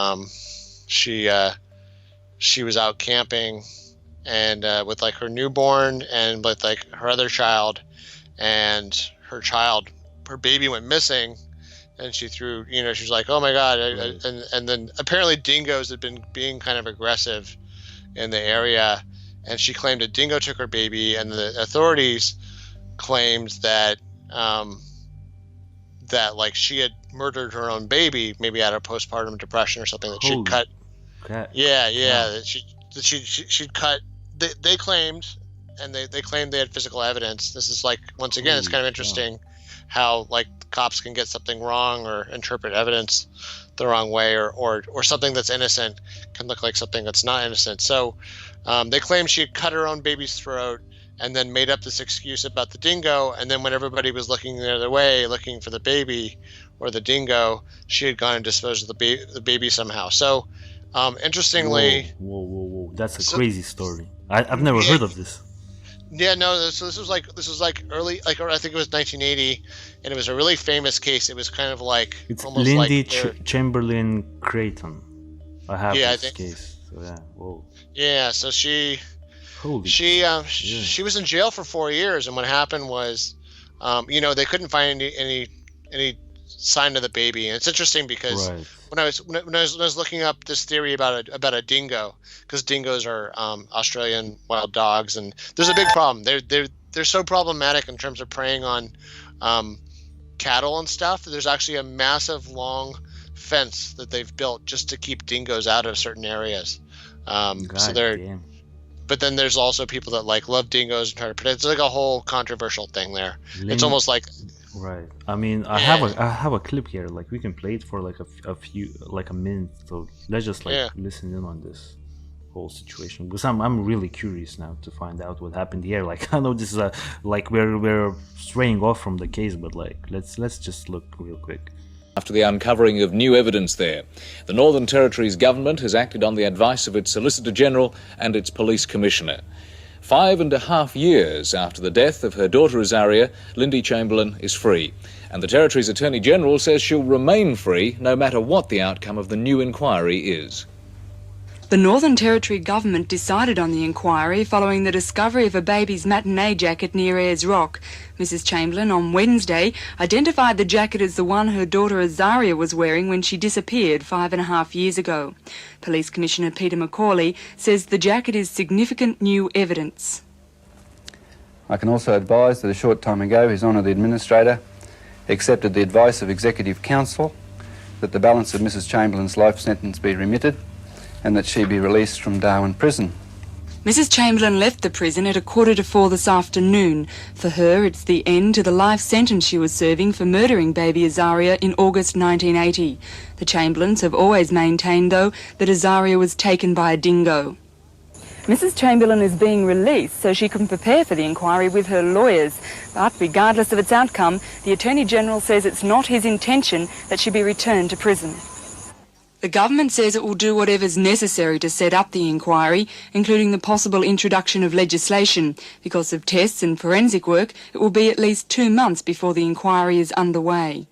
she was out camping and with like her newborn and with like her other child, and her baby went missing, and she threw, she was like, oh my God. Right. And then apparently dingoes had been being kind of aggressive in the area, and she claimed a dingo took her baby, and the authorities claimed that that like she had murdered her own baby, maybe out of postpartum depression or something, that she'd cut. Yeah. That she'd cut. They claimed, and they claimed they had physical evidence. This is like, once again, it's kind of interesting how like cops can get something wrong or interpret evidence the wrong way, or something that's innocent can look like something that's not innocent. So they claimed she had cut her own baby's throat and then made up this excuse about the dingo. And then when everybody was looking the other way, looking for the baby or the dingo, she had gone and disposed of the baby somehow. So interestingly, whoa, that's a crazy story. I've never heard of this. Yeah, no. So this was like early, like I think it was 1980, and it was a really famous case. It was kind of like It's almost Lindy like Chamberlain Creighton. I have Yeah, I this think- case. So yeah, whoa, yeah. So she holy. she was in jail for 4 years, and what happened was, they couldn't find any sign of the baby. And it's interesting because Right. when I was looking up this theory about a dingo, because dingoes are Australian wild dogs, and there's a big problem. They're so problematic in terms of preying on cattle and stuff. There's actually a massive long fence that they've built just to keep dingoes out of certain areas. So God they're damn. But then there's also people that like love dingoes and try to protect. It's like a whole controversial thing there. It's almost like Right. I mean, I have a clip here. Like we can play it for like a few, like a minute. So let's just like listen in on this whole situation, because I'm really curious now to find out what happened here. Like I know this is like we're straying off from the case, but like let's just look real quick. After the uncovering of new evidence there, the Northern Territory's government has acted on the advice of its Solicitor General and its Police Commissioner. 5.5 years after the death of her daughter Azaria, Lindy Chamberlain is free, and the Territory's Attorney General says she'll remain free no matter what the outcome of the new inquiry is. The Northern Territory government decided on the inquiry following the discovery of a baby's matinee jacket near Ayers Rock. Mrs Chamberlain on Wednesday identified the jacket as the one her daughter Azaria was wearing when she disappeared 5.5 years ago. Police Commissioner Peter McCauley says the jacket is significant new evidence. I can also advise that a short time ago His Honour the Administrator accepted the advice of Executive Council that the balance of Mrs Chamberlain's life sentence be remitted and that she be released from Darwin Prison. Mrs Chamberlain left the prison at 4:15 this afternoon. For her, it's the end to the life sentence she was serving for murdering baby Azaria in August 1980. The Chamberlains have always maintained, though, that Azaria was taken by a dingo. Mrs Chamberlain is being released so she can prepare for the inquiry with her lawyers. But regardless of its outcome, the Attorney-General says it's not his intention that she be returned to prison. The government says it will do whatever's necessary to set up the inquiry, including the possible introduction of legislation. Because of tests and forensic work, it will be at least 2 months before the inquiry is underway.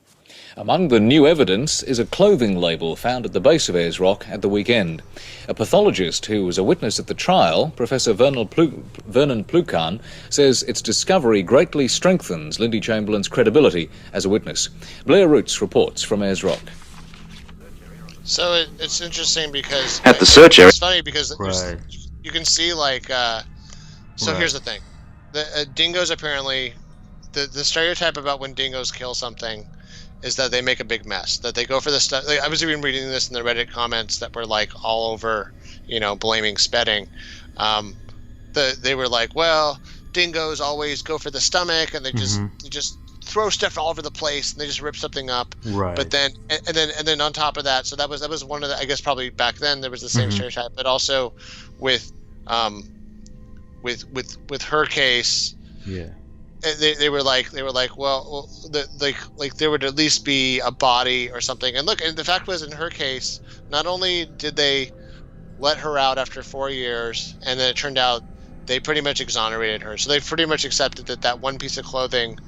Among the new evidence is a clothing label found at the base of Ayers Rock at the weekend. A pathologist who was a witness at the trial, Professor Vernon Plukan, says its discovery greatly strengthens Lindy Chamberlain's credibility as a witness. Blair Roots reports from Ayers Rock. So it's interesting because At the search area. It's funny because Right. you can see like so Right. Here's the thing: the dingoes apparently the stereotype about when dingoes kill something is that they make a big mess, that they go for the stuff. Like, I was even reading this in the Reddit comments that were like all over, blaming Spedding. They were like, well, dingoes always go for the stomach, and they just throw stuff all over the place, and they just rip something up. Right. But then and then on top of that, so that was one of the, I guess probably back then there was the same stereotype, but also with her case, Yeah. they were like, well, like there would at least be a body or something. And look, and the fact was, in her case, not only did they let her out after 4 years, and then it turned out they pretty much exonerated her. So they pretty much accepted that one piece of clothing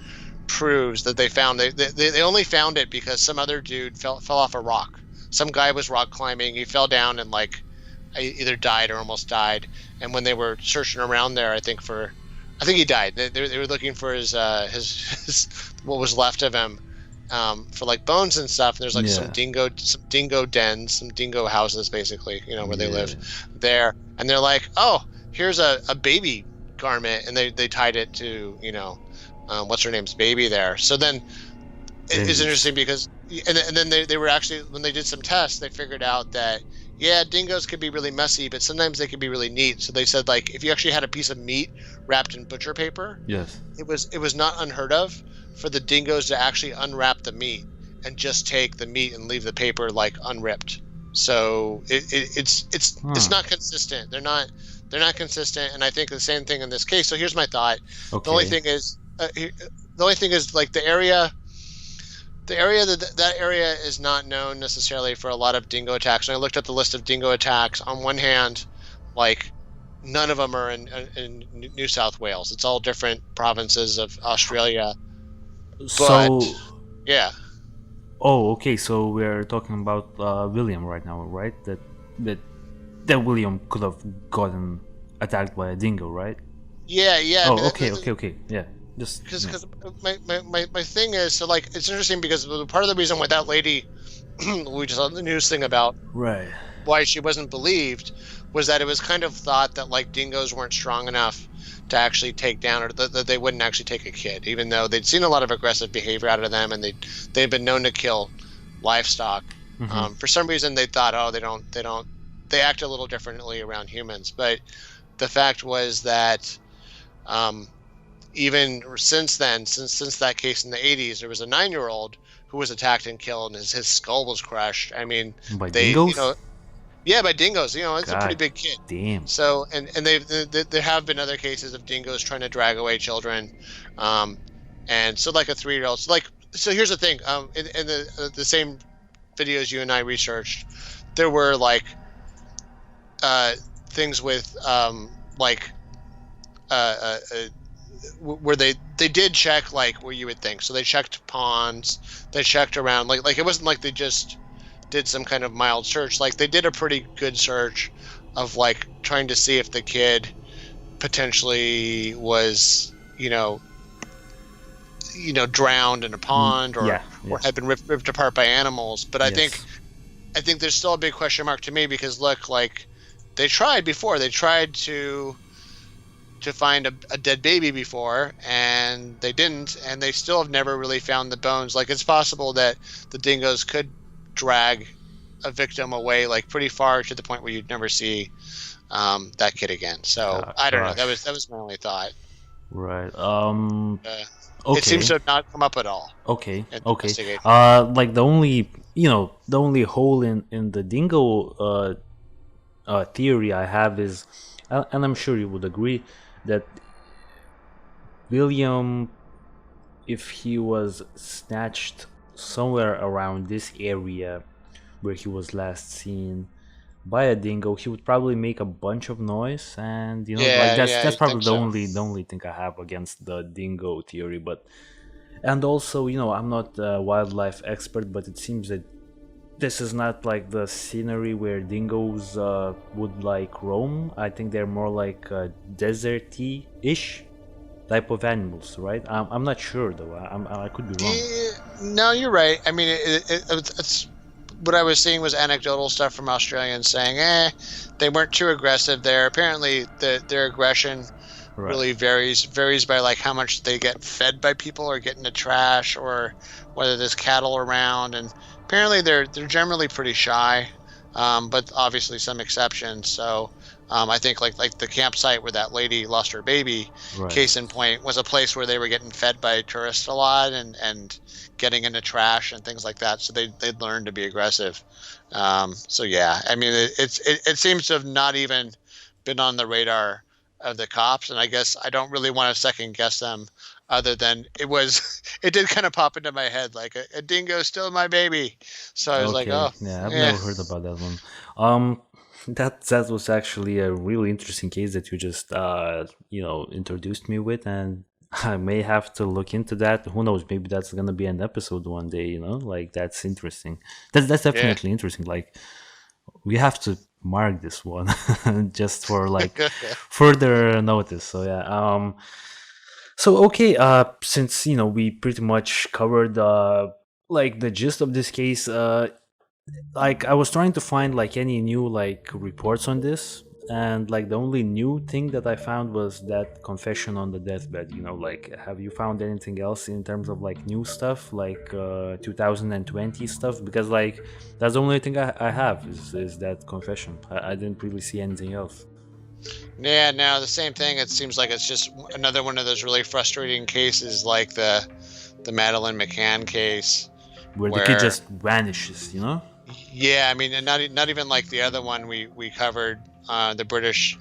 proves that they found they only found it because some other dude fell off a rock. Some guy was rock climbing, he fell down and like either died or almost died. And when they were searching around there, I think he died. They were looking for his what was left of him, for like bones and stuff. And there's like some dingo dens, some dingo houses, basically, where they live there. And they're like, oh, here's a baby garment, and they tied it to what's her name's baby there. So then it's interesting because and then they were actually, when they did some tests, they figured out that dingoes could be really messy, but sometimes they could be really neat. So they said, like, if you actually had a piece of meat wrapped in butcher paper, it was not unheard of for the dingoes to actually unwrap the meat and just take the meat and leave the paper like unripped. So it's not consistent. They're not consistent, and I think the same thing in this case. So here's my thought. Okay. The only thing is like the area that area is not known necessarily for a lot of dingo attacks. And I looked at the list of dingo attacks. On one hand, like, none of them are in New South Wales. It's all different provinces of Australia. So, but, yeah. Oh, okay. So we're talking about William right now, right? That William could have gotten attacked by a dingo, right? Yeah. Oh, okay. Yeah. Just because my thing is, so like, it's interesting because part of the reason why that lady we just saw the news thing about why she wasn't believed was that it was kind of thought that like dingoes weren't strong enough to actually take down, or that they wouldn't actually take a kid, even though they'd seen a lot of aggressive behavior out of them, and they'd been known to kill livestock. For some reason they thought, they act a little differently around humans. But the fact was that even since then, since that case in the 80s, there was a 9-year-old who was attacked and killed, and his skull was crushed. I mean, by dingoes? By dingoes. It's a pretty big kid. Damn. So, and there have been other cases of dingoes trying to drag away children, and so like a 3-year-old. So here's the thing. In the same videos you and I researched, there were like things with where they did check like where you would think. So they checked ponds, they checked around, like it wasn't like they just did some kind of mild search. Like they did a pretty good search of like trying to see if the kid potentially was drowned in a pond or had been ripped apart by animals. But I think there's still a big question mark to me, because look, like they tried before. They tried to find a dead baby before, and they didn't, and they still have never really found the bones. Like, it's possible that the dingoes could drag a victim away like pretty far, to the point where you'd never see that kid again. So I don't know. That was my only thought. Right. Okay. It seems to have not come up at all. Okay. Like the only hole in the dingo theory I have is, and I'm sure you would agree, that William, if he was snatched somewhere around this area where he was last seen by a dingo, he would probably make a bunch of noise, and that's probably the only thing I have against the dingo theory. But, and also, I'm not a wildlife expert, but it seems that this is not like the scenery where dingoes would like roam. I think they're more like deserty-ish type of animals, right? I'm not sure though. I could be wrong. No, you're right. I mean, it's what I was seeing was anecdotal stuff from Australians saying, they weren't too aggressive there. Apparently, their aggression really varies by like how much they get fed by people or get into trash, or whether there's cattle around. And apparently they're generally pretty shy, but obviously some exceptions. So I think like the campsite where that lady lost her baby, Right. case in point, was a place where they were getting fed by tourists a lot and getting into trash and things like that. So they'd learned to be aggressive. So yeah, I mean, it seems to have not even been on the radar of the cops, and I guess I don't really want to second guess them, other than it did kind of pop into my head like a dingo stole my baby. So I was like, Okay. oh Yeah, I've yeah. never heard about that one. That was actually a really interesting case that you just introduced me with, and I may have to look into that. Who knows? Maybe that's gonna be an episode one day. Like that's interesting. That's definitely interesting. Like we have to mark this one just for like further notice. So yeah. So okay. Since we pretty much covered like the gist of this case. Like I was trying to find like any new like reports on this, and like the only new thing that I found was that confession on the deathbed. Like have you found anything else in terms of like new stuff, like 2020 stuff? Because like that's the only thing I have is that confession. I didn't really see anything else. Yeah, no, the same thing. It seems like it's just another one of those really frustrating cases, like the Madeleine McCann case, where the kid just vanishes. Yeah, I mean, and not even like the other one we covered, the British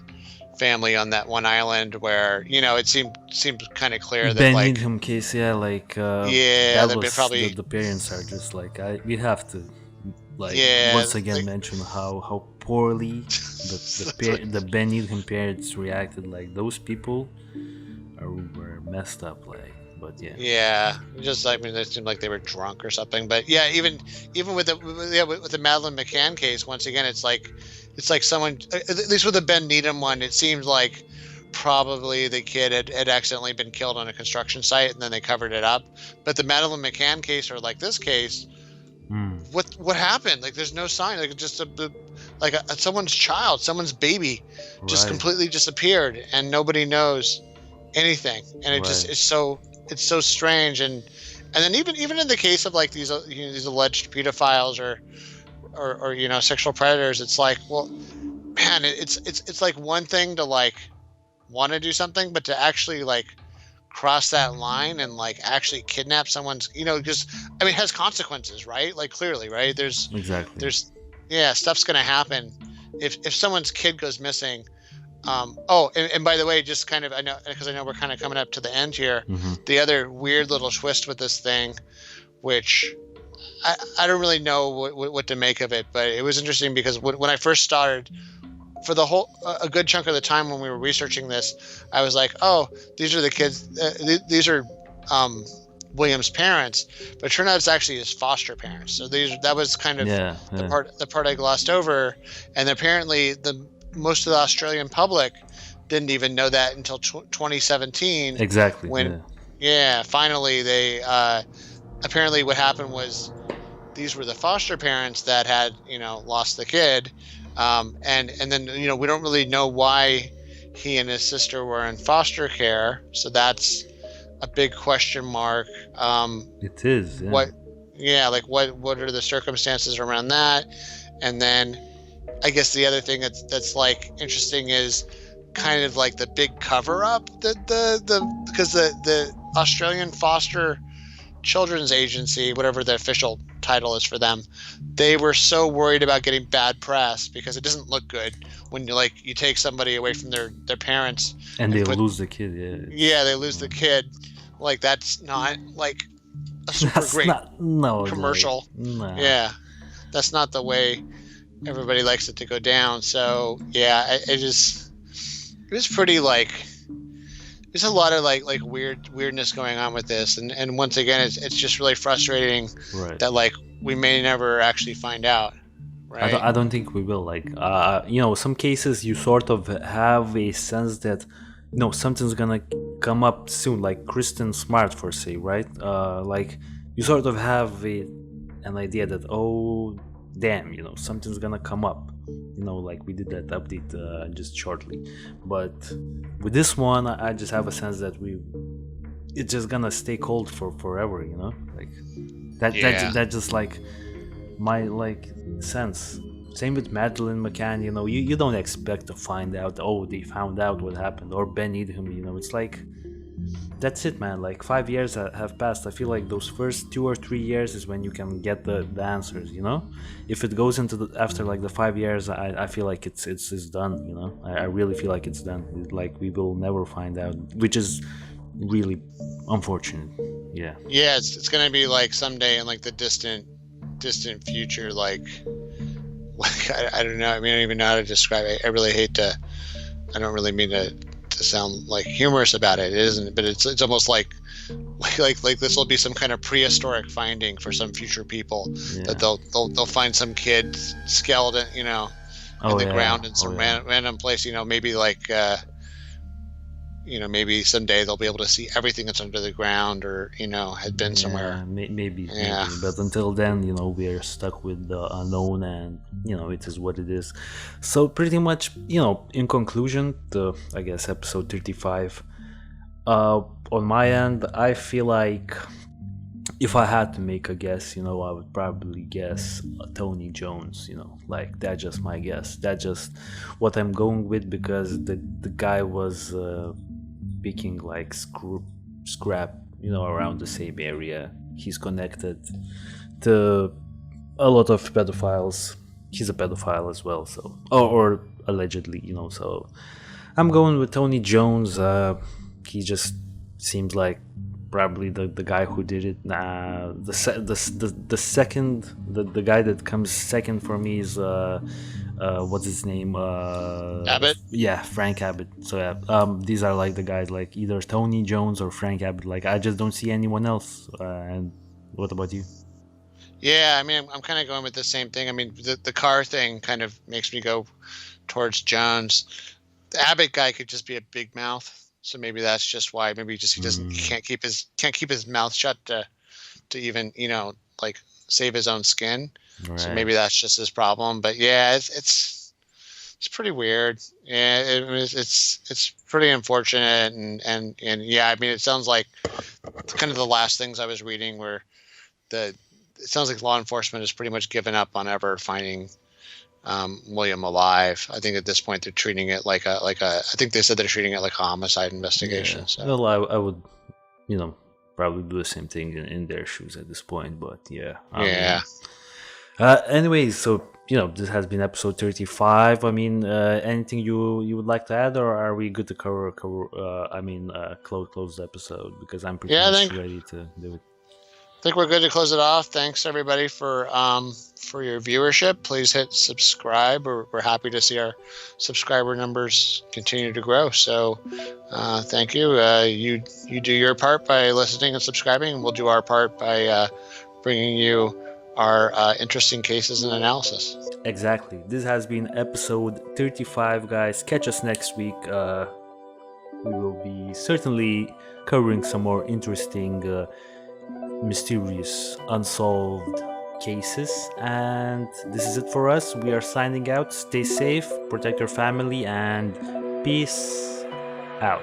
family on that one island, where it seemed kind of clear that Ben like Needham case, yeah, like yeah, that they'd was probably the parents are just like we have to like yeah, once again like, mention how poorly the Ben Needham parents reacted. Like those people were messed up, like. But yeah, just I mean, it seemed like they were drunk or something. But yeah, even with the Madeleine McCann case, once again, it's like someone, at least with the Ben Needham one, it seemed like probably the kid had accidentally been killed on a construction site and then they covered it up. But the Madeleine McCann case, or like this case, what happened? Like there's no sign. Like just someone's child, someone's baby, just completely disappeared and nobody knows anything. And it just it's so strange. And then even in the case of like these alleged pedophiles or sexual predators, it's like, well, man, it's like one thing to like want to do something, but to actually like cross that line and like actually kidnap someone's, just, I mean, it has consequences, right? Like clearly, right? There's stuff's gonna happen if someone's kid goes missing. And by the way, just kind of, I know we're kind of coming up to the end here. The other weird little twist with this thing, which I don't really know what to make of it, but it was interesting because when I first started, for a good chunk of the time when we were researching this, I was like, oh, these are the kids, these are William's parents, but it turned out it's actually his foster parents. So that was kind of the part I glossed over, and apparently most of the Australian public didn't even know that until 2017. Exactly. When finally they apparently what happened was these were the foster parents that had lost the kid, and then we don't really know why he and his sister were in foster care, so that's a big question mark. It is. What are the circumstances around that? And then I guess the other thing that's like interesting is kind of like the big cover up that because the Australian Foster Children's Agency, whatever the official title is for them, they were so worried about getting bad press because it doesn't look good when you take somebody away from their parents and they lose the kid. They lose the kid. Like that's not like a super great commercial. No. Yeah, that's not the way everybody likes it to go down. So yeah, it was pretty like there's a lot of like weirdness going on with this, and once again it's just really frustrating that like we may never actually find out. Right? I don't think we will. Like some cases you sort of have a sense that something's gonna come up soon, like Kristen Smart for say, right? Like you sort of have an idea that damn, something's gonna come up, like we did that update just shortly. But with this one, I just have a sense that it's just gonna stay cold for forever, like that just like my like sense. Same with Madeleine McCann, you don't expect to find out, oh, they found out what happened, or Ben Needham, it's like, that's it, man. Like 5 years have passed. I feel like those first 2 or 3 years is when you can get the answers, If it goes into after like the 5 years, I feel like it's done, I really feel like it's done. Like we will never find out, which is really unfortunate. Yeah. Yeah, it's gonna be like someday in like the distant future, like I don't know. I mean, I don't even know how to describe it. I really hate to. I don't really mean to sound like humorous about it. It isn't, but it's almost like this will be some kind of prehistoric finding for some future people, that they'll find some kid skeleton, in the ground in some random place. Maybe like maybe someday they'll be able to see everything that's under the ground, or had been somewhere. Maybe. But until then, we're stuck with the unknown, and it is what it is. So pretty much, in conclusion, I guess episode 35. On my end, I feel like if I had to make a guess, I would probably guess Tony Jones. Like that's just my guess. That's just what I'm going with, because the guy was picking like scrap, around the same area. He's connected to a lot of pedophiles. He's a pedophile as well, so or allegedly, So I'm going with Tony Jones. He just seems like probably the guy who did it. The second, the guy that comes second for me is what's his name? Abbott. Yeah, Frank Abbott. So these are like the guys, like either Tony Jones or Frank Abbott. Like I just don't see anyone else. And what about you? Yeah, I mean, I'm kind of going with the same thing. I mean, the car thing kind of makes me go towards Jones. The Abbott guy could just be a big mouth, so maybe that's just why. Maybe just he can't keep his mouth shut to even like save his own skin. Right. So maybe that's just his problem. But yeah, it's pretty weird. Yeah, it's pretty unfortunate, and yeah, I mean, it sounds like kind of the last things I was reading were it sounds like law enforcement has pretty much given up on ever finding William alive. I think at this point they're treating it like a. I think they said they're treating it like a homicide investigation. Yeah. So. Well, I would, probably do the same thing in their shoes at this point. But yeah. Anyways, so this has been episode 35. I mean, anything you would like to add, or are we good to close the episode, because I'm pretty much ready to do it. I think we're good to close it off. Thanks everybody for your viewership. Please hit subscribe. We're happy to see our subscriber numbers continue to grow. So thank you. You do your part by listening and subscribing, and we'll do our part by bringing you our interesting cases and analysis. Exactly. This has been episode 35, guys. Catch us next week. We will be certainly covering some more interesting mysterious unsolved cases, and this is it for us. We are signing out. Stay safe, protect your family, and peace out.